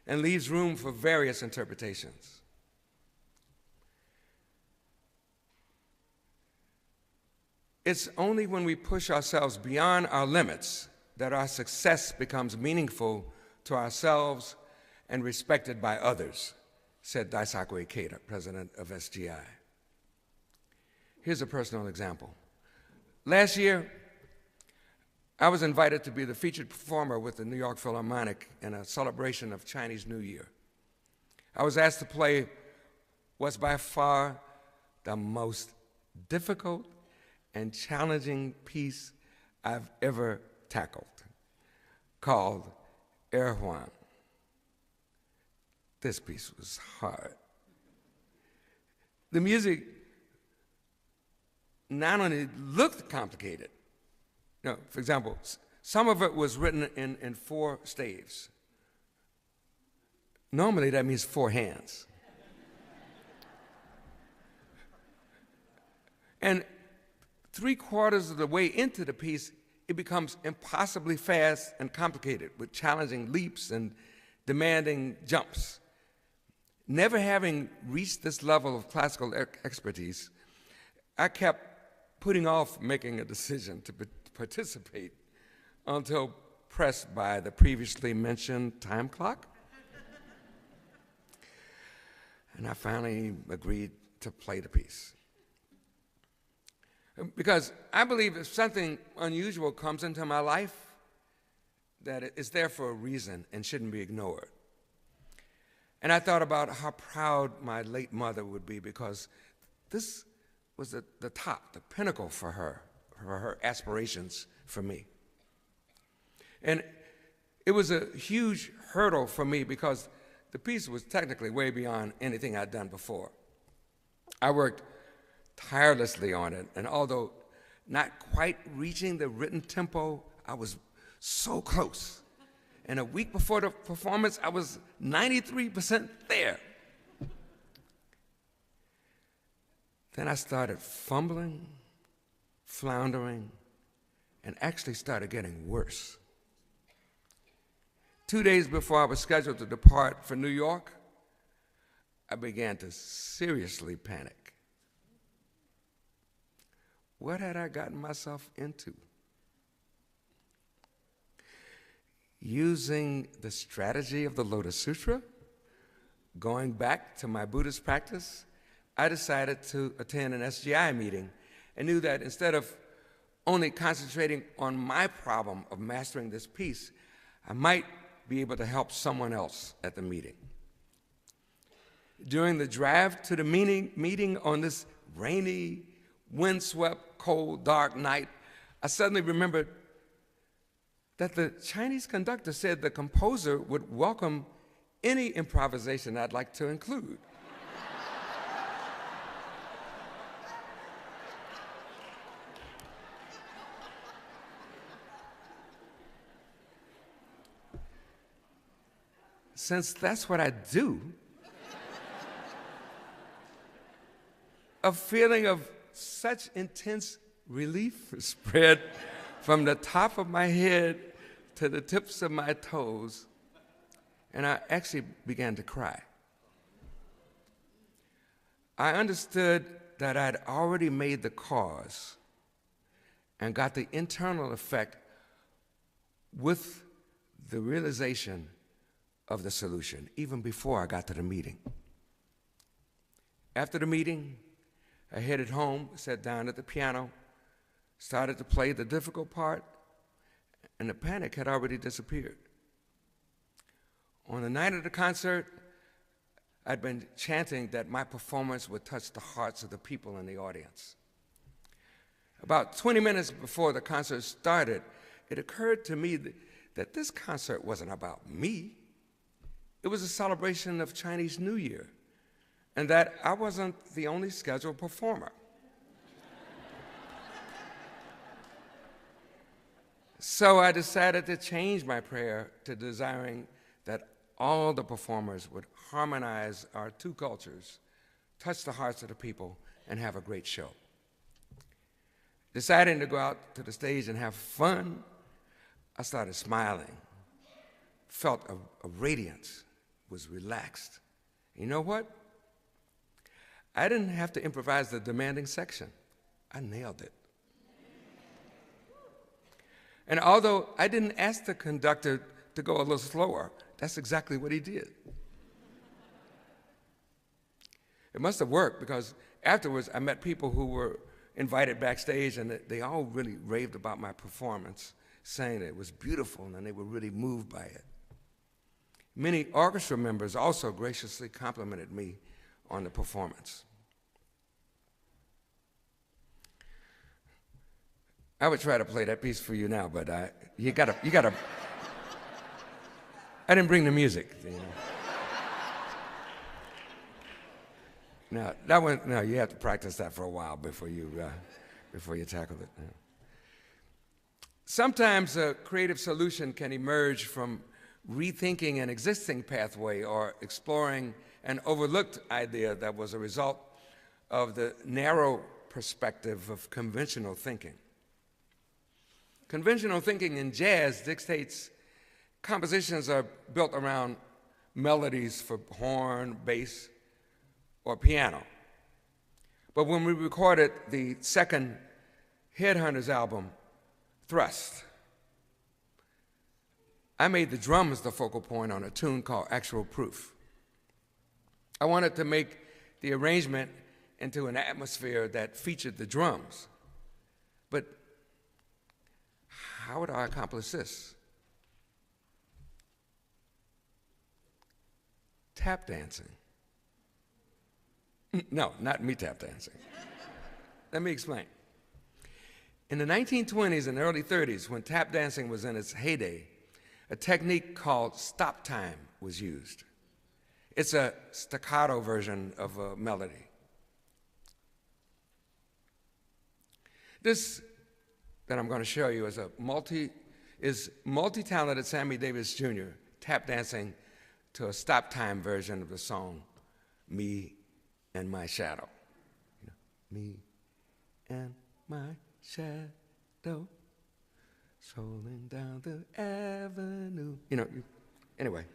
[SPEAKER 3] and leaves room for various interpretations. It's only when we push ourselves beyond our limits that our success becomes meaningful to ourselves and respected by others, said Daisaku Ikeda, president of SGI. Here's a personal example. Last year, I was invited to be the featured performer with the New York Philharmonic in a celebration of Chinese New Year. I was asked to play what's by far the most difficult and challenging piece I've ever tackled, called Erewhon. This piece was hard. The music not only looked complicated, for example, some of it was written in 4 staves. Normally that means 4 hands. And 3/4 of the way into the piece, it becomes impossibly fast and complicated with challenging leaps and demanding jumps. Never having reached this level of classical expertise, I kept putting off making a decision to participate until pressed by the previously mentioned time clock. And I finally agreed to play the piece. Because I believe if something unusual comes into my life, that it's there for a reason and shouldn't be ignored. And I thought about how proud my late mother would be, because this was the top, the pinnacle for her aspirations for me. And it was a huge hurdle for me because the piece was technically way beyond anything I'd done before. I worked tirelessly on it, and although not quite reaching the written tempo, I was so close. And a week before the performance, I was 93% there. Then I started fumbling, floundering, and actually started getting worse. 2 days before I was scheduled to depart for New York, I began to seriously panic. What had I gotten myself into? Using the strategy of the Lotus Sutra, going back to my Buddhist practice, I decided to attend an SGI meeting and knew that instead of only concentrating on my problem of mastering this piece, I might be able to help someone else at the meeting. During the drive to the meeting on this rainy, windswept, cold, dark night, I suddenly remembered that the Chinese conductor said the composer would welcome any improvisation I'd like to include. Since that's what I do, a feeling of such intense relief spread from the top of my head to the tips of my toes, and I actually began to cry. I understood that I'd already made the cause and got the internal effect with the realization of the solution, even before I got to the meeting. After the meeting, I headed home, sat down at the piano, started to play the difficult part, and the panic had already disappeared. On the night of the concert, I'd been chanting that my performance would touch the hearts of the people in the audience. About 20 minutes before the concert started, it occurred to me that this concert wasn't about me. It was a celebration of Chinese New Year, and that I wasn't the only scheduled performer. So I decided to change my prayer to desiring that all the performers would harmonize our two cultures, touch the hearts of the people, and have a great show. Deciding to go out to the stage and have fun, I started smiling, felt a radiance, was relaxed. You know what? I didn't have to improvise the demanding section. I nailed it. And although I didn't ask the conductor to go a little slower, that's exactly what he did. It must have worked, because afterwards I met people who were invited backstage, and they all really raved about my performance, saying that it was beautiful and they were really moved by it. Many orchestra members also graciously complimented me on the performance. I would try to play that piece for you now, but you gotta. I didn't bring the music. You know. Now, that one, no, you have to practice that for a while before you before you tackle it. Yeah. Sometimes a creative solution can emerge from rethinking an existing pathway or exploring an overlooked idea that was a result of the narrow perspective of conventional thinking. Conventional thinking in jazz dictates compositions are built around melodies for horn, bass, or piano. But when we recorded the second Headhunters album, Thrust, I made the drums the focal point on a tune called Actual Proof. I wanted to make the arrangement into an atmosphere that featured the drums. But how would I accomplish this? Tap dancing. No, not me tap dancing. Let me explain. In the 1920s and early 30s, when tap dancing was in its heyday, a technique called stop time was used. It's a staccato version of a melody. This that I'm going to show you is multi-talented Sammy Davis Jr. tap dancing to a stop time version of the song, Me and My Shadow. Me and my shadow strolling down the avenue. Anyway,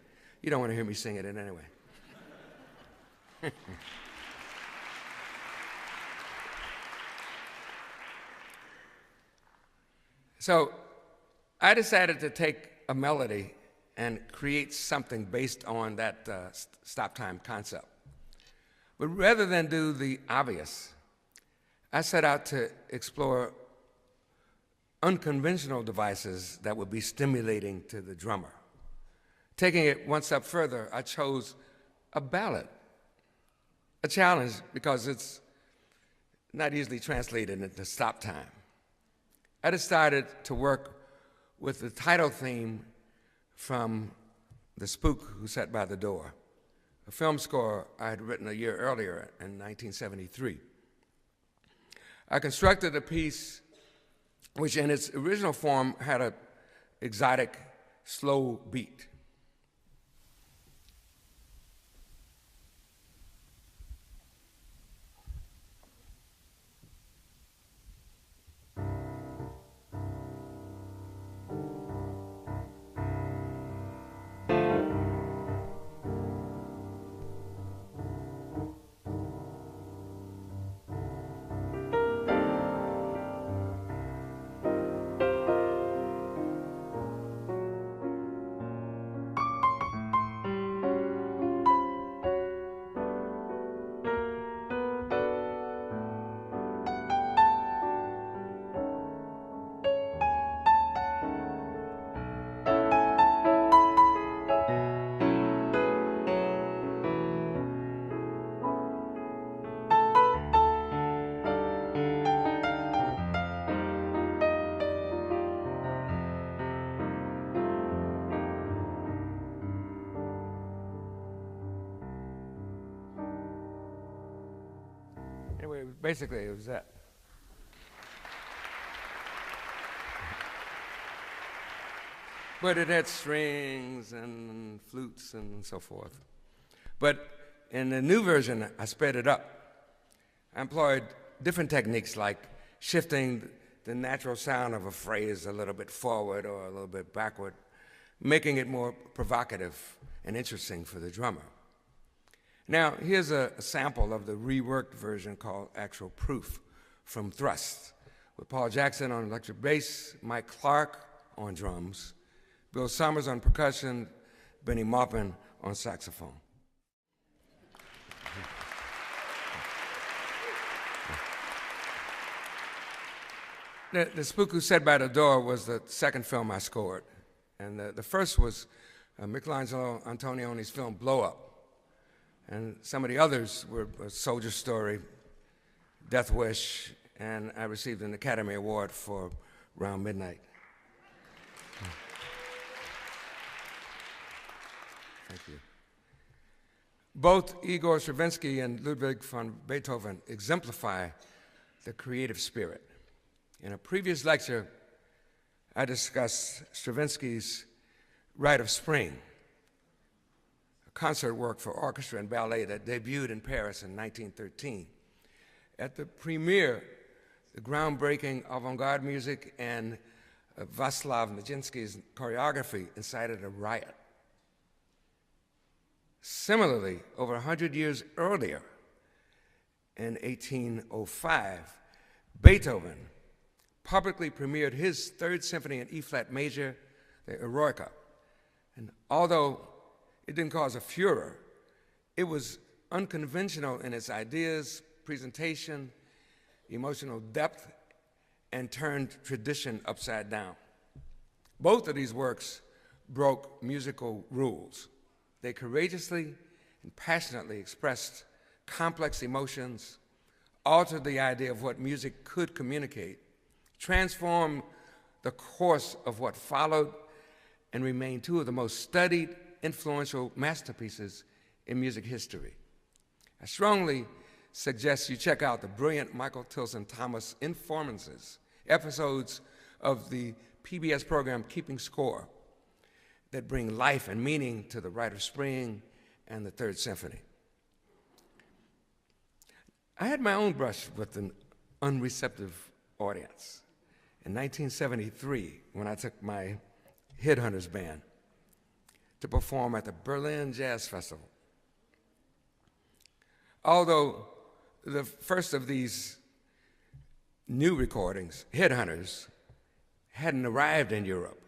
[SPEAKER 3] you don't want to hear me sing it anyway. So I decided to take a melody and create something based on that stop time concept. But rather than do the obvious, I set out to explore unconventional devices that would be stimulating to the drummer. Taking it one step further, I chose a ballad, a challenge because it's not easily translated into stop time. I decided to work with the title theme from The Spook Who Sat by the Door, a film score I had written a year earlier in 1973. I constructed a piece which in its original form had an exotic, slow beat. Anyway, basically it was that. But it had strings and flutes and so forth. But in the new version, I sped it up. I employed different techniques like shifting the natural sound of a phrase a little bit forward or a little bit backward, making it more provocative and interesting for the drummer. Now, here's a sample of the reworked version called Actual Proof from Thrust, with Paul Jackson on electric bass, Mike Clark on drums, Bill Summers on percussion, Benny Maupin on saxophone. The Spook Who Sat by the Door was the second film I scored, and the first was Michelangelo Antonioni's film Blow Up. And some of the others were A Soldier Story, Death Wish, and I received an Academy Award for Round Midnight. Thank you. Both Igor Stravinsky and Ludwig van Beethoven exemplify the creative spirit. In a previous lecture, I discussed Stravinsky's Rite of Spring, a concert work for orchestra and ballet that debuted in Paris in 1913. At the premiere, the groundbreaking avant-garde music and Václav Nijinsky's choreography incited a riot. Similarly, over 100 years earlier, in 1805, Beethoven publicly premiered his Third Symphony in E-flat major, the Eroica. And although it didn't cause a furor, it was unconventional in its ideas, presentation, emotional depth, and turned tradition upside down. Both of these works broke musical rules. They courageously and passionately expressed complex emotions, altered the idea of what music could communicate, transformed the course of what followed, and remain two of the most studied, influential masterpieces in music history. I strongly suggest you check out the brilliant Michael Tilson Thomas Informances episodes of the PBS program Keeping Score that bring life and meaning to the Rite of Spring and the Third Symphony. I had my own brush with an unreceptive audience. In 1973, when I took my Headhunters band to perform at the Berlin Jazz Festival. Although the first of these new recordings, Headhunters, hadn't arrived in Europe,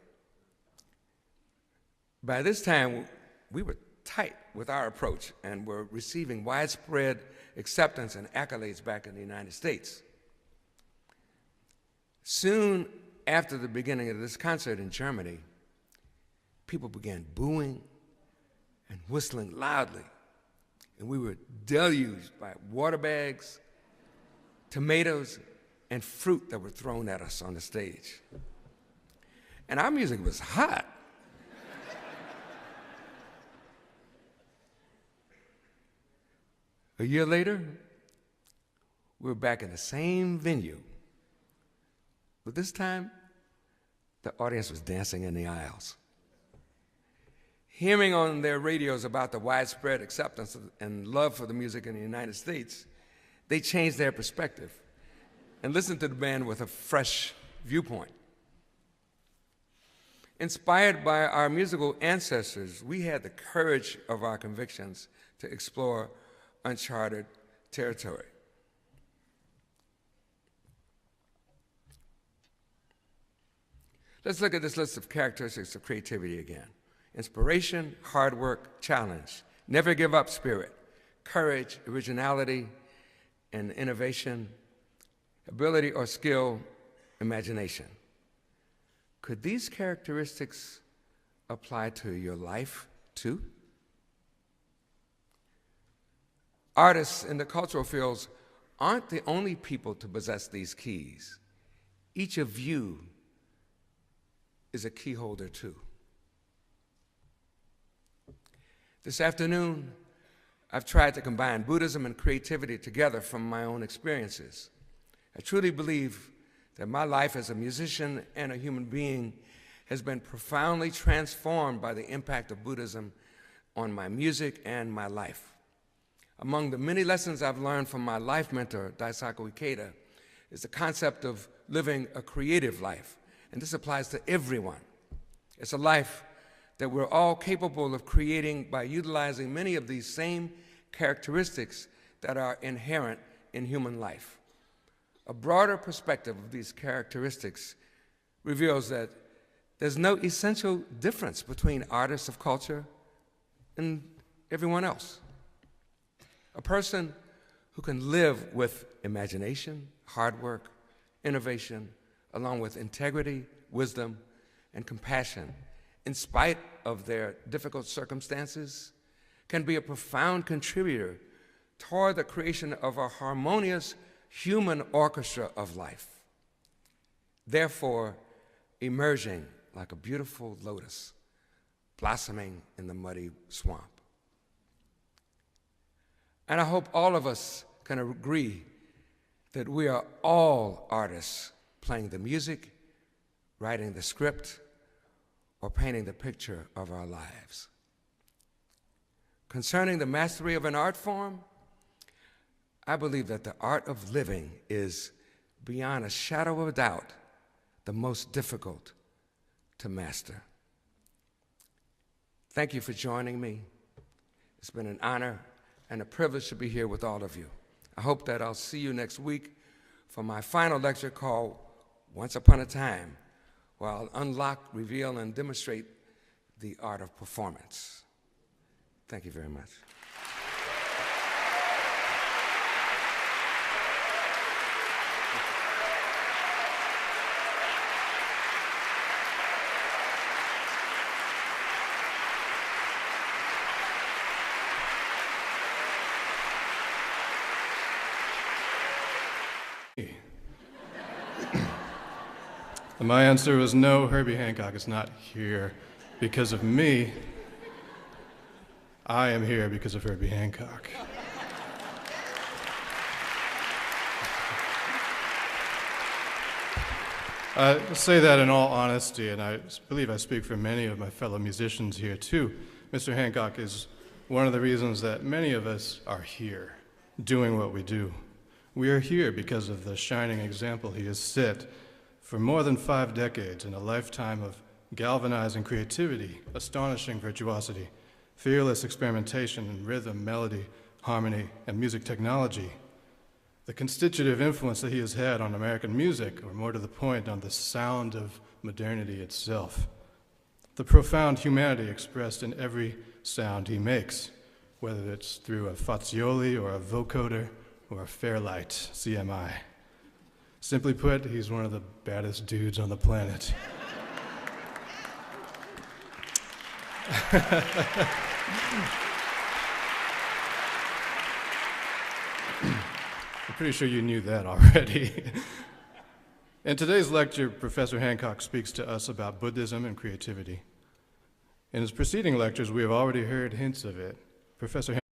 [SPEAKER 3] by this time we were tight with our approach and were receiving widespread acceptance and accolades back in the United States. Soon after the beginning of this concert in Germany, people began booing and whistling loudly, and we were deluged by water bags, tomatoes, and fruit that were thrown at us on the stage. And our music was hot. A year later, we were back in the same venue, but this time, the audience was dancing in the aisles. Hearing on their radios about the widespread acceptance and love for the music in the United States, they changed their perspective and listened to the band with a fresh viewpoint. Inspired by our musical ancestors, we had the courage of our convictions to explore uncharted territory. Let's look at this list of characteristics of creativity again. Inspiration, hard work, challenge, never give up spirit, courage, originality, and innovation, ability or skill, imagination. Could these characteristics apply to your life too? Artists in the cultural fields aren't the only people to possess these keys. Each of you is a key holder too. This afternoon, I've tried to combine Buddhism and creativity together from my own experiences. I truly believe that my life as a musician and a human being has been profoundly transformed by the impact of Buddhism on my music and my life. Among the many lessons I've learned from my life mentor, Daisaku Ikeda, is the concept of living a creative life, and this applies to everyone. It's a life that we're all capable of creating by utilizing many of these same characteristics that are inherent in human life. A broader perspective of these characteristics reveals that there's no essential difference between artists of culture and everyone else. A person who can live with imagination, hard work, innovation, along with integrity, wisdom, and compassion, in spite of their difficult circumstances, can be a profound contributor toward the creation of a harmonious human orchestra of life, therefore emerging like a beautiful lotus blossoming in the muddy swamp. And I hope all of us can agree that we are all artists playing the music, writing the script, or painting the picture of our lives. Concerning the mastery of an art form, I believe that the art of living is, beyond a shadow of a doubt, the most difficult to master. Thank you for joining me. It's been an honor and a privilege to be here with all of you. I hope that I'll see you next week for my final lecture called Once Upon a Time, where I'll unlock, reveal, and demonstrate the art of performance. Thank you very much.
[SPEAKER 1] My answer was no, Herbie Hancock is not here because of me. I am here because of Herbie Hancock. I say that in all honesty, and I believe I speak for many of my fellow musicians here too. Mr. Hancock is one of the reasons that many of us are here, doing what we do. We are here because of the shining example he has set for more than 5 decades in a lifetime of galvanizing creativity, astonishing virtuosity, fearless experimentation in rhythm, melody, harmony, and music technology. The constitutive influence that he has had on American music, or more to the point, on the sound of modernity itself. The profound humanity expressed in every sound he makes, whether it's through a Fazioli or a vocoder or a Fairlight CMI. Simply put, he's one of the baddest dudes on the planet. I'm pretty sure you knew that already. In today's lecture, Professor Hancock speaks to us about Buddhism and creativity. In his preceding lectures, we have already heard hints of it. Professor Hancock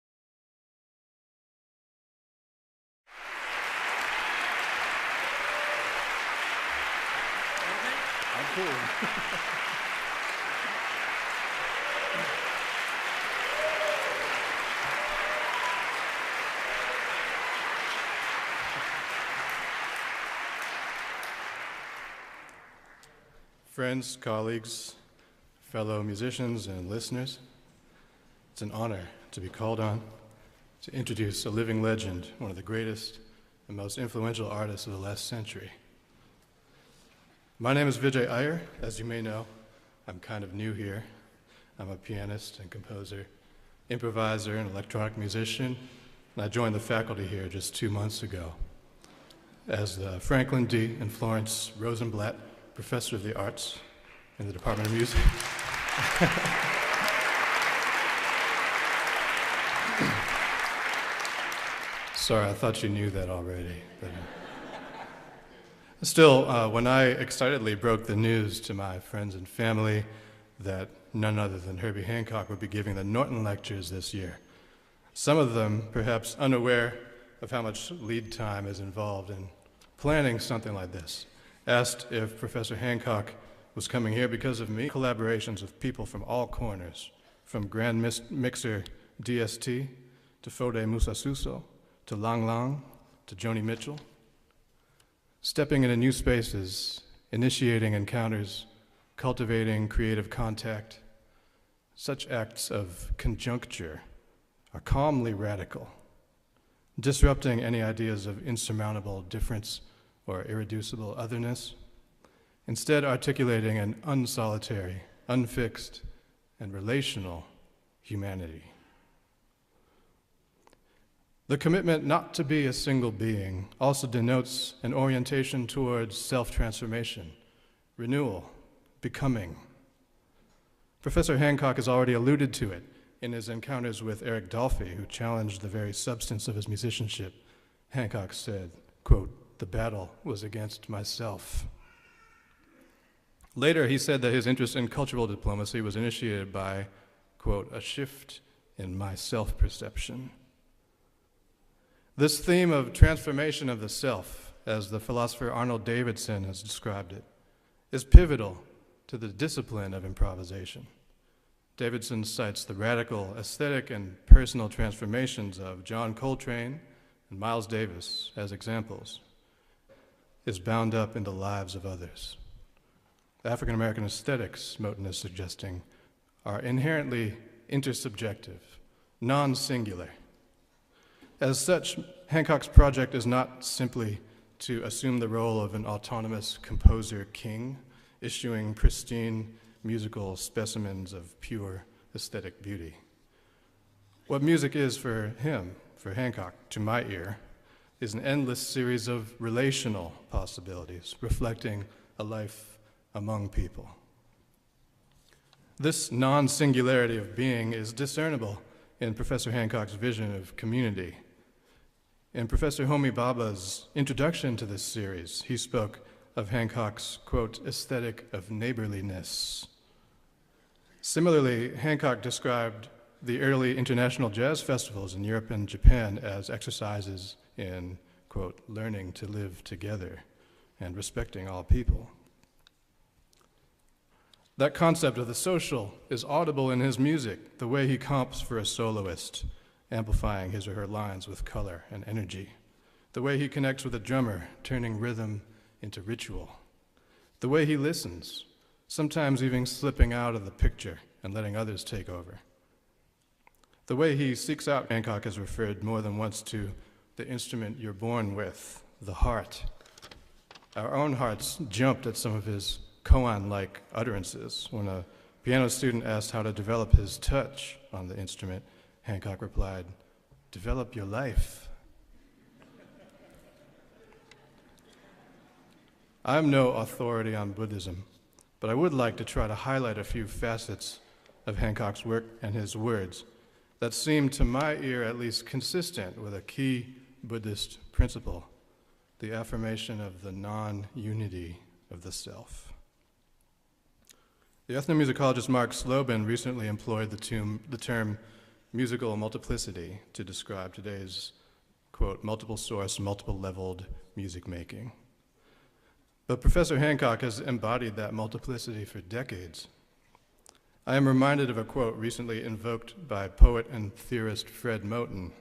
[SPEAKER 1] Friends, colleagues, fellow musicians, and listeners, it's an honor to be called on to introduce a living legend, one of the greatest and most influential artists of the last century. My name is Vijay Iyer. As you may know, I'm kind of new here. I'm a pianist and composer, improviser, and electronic musician, and I joined the faculty here just 2 months ago as the Franklin D. and Florence Rosenblatt Professor of the Arts in the Department of Music. Sorry, I thought you knew that already. But, still, when I excitedly broke the news to my friends and family that none other than Herbie Hancock would be giving the Norton Lectures this year, some of them perhaps unaware of how much lead time is involved in planning something like this, asked if Professor Hancock was coming here because of me. Collaborations with people from all corners, from Grand Mixer DST, to Fode Musasuso, to Lang Lang, to Joni Mitchell. Stepping into new spaces, initiating encounters, cultivating creative contact. Such acts of conjuncture are calmly radical, disrupting any ideas of insurmountable difference or irreducible otherness, instead articulating an unsolitary, unfixed, and relational humanity. The commitment not to be a single being also denotes an orientation towards self-transformation, renewal, becoming. Professor Hancock has already alluded to it in his encounters with Eric Dolphy, who challenged the very substance of his musicianship. Hancock said, quote, "The battle was against myself." Later, he said that his interest in cultural diplomacy was initiated by, quote, "a shift in my self-perception." This theme of transformation of the self as the philosopher Arnold Davidson has described it, is pivotal to the discipline of improvisation. Davidson cites the radical aesthetic and personal transformations of John Coltrane and Miles Davis as examples, is bound up in the lives of others. African American aesthetics, Moten is suggesting, are inherently intersubjective, non-singular. As such, Hancock's project is not simply to assume the role of an autonomous composer king, issuing pristine musical specimens of pure aesthetic beauty. What music is for him, for Hancock, to my ear, is an endless series of relational possibilities, reflecting a life among people. This non-singularity of being is discernible in Professor Hancock's vision of community. In Professor Homi Bhabha's introduction to this series, he spoke of Hancock's, quote, aesthetic of neighborliness. Similarly, Hancock described the early international jazz festivals in Europe and Japan as exercises in, quote, learning to live together and respecting all people. That concept of the social is audible in his music, the way he comps for a soloist, amplifying his or her lines with color and energy, the way he connects with a drummer, turning rhythm into ritual, the way he listens, sometimes even slipping out of the picture and letting others take over, the way he seeks out, Hancock has referred more than once to the instrument you're born with, the heart. Our own hearts jumped at some of his koan-like utterances. When a piano student asked how to develop his touch on the instrument, Hancock replied, "Develop your life." I'm no authority on Buddhism, but I would like to try to highlight a few facets of Hancock's work and his words that seem, to my ear at least, consistent with a key Buddhist principle, the affirmation of the non-unity of the self. The ethnomusicologist Mark Slobin recently employed the term musical multiplicity to describe today's, quote, multiple source, multiple leveled music making. But Professor Hancock has embodied that multiplicity for decades. I am reminded of a quote recently invoked by poet and theorist Fred Moten,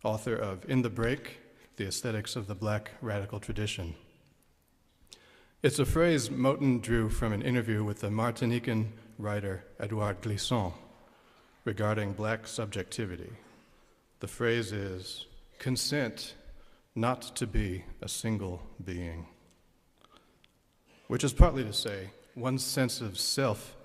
[SPEAKER 1] author of In the Break, The Aesthetics of the Black Radical Tradition. It's a phrase Moten drew from an interview with the Martinican writer Edouard Glissant regarding black subjectivity. The phrase is, consent not to be a single being, which is partly to say one's sense of self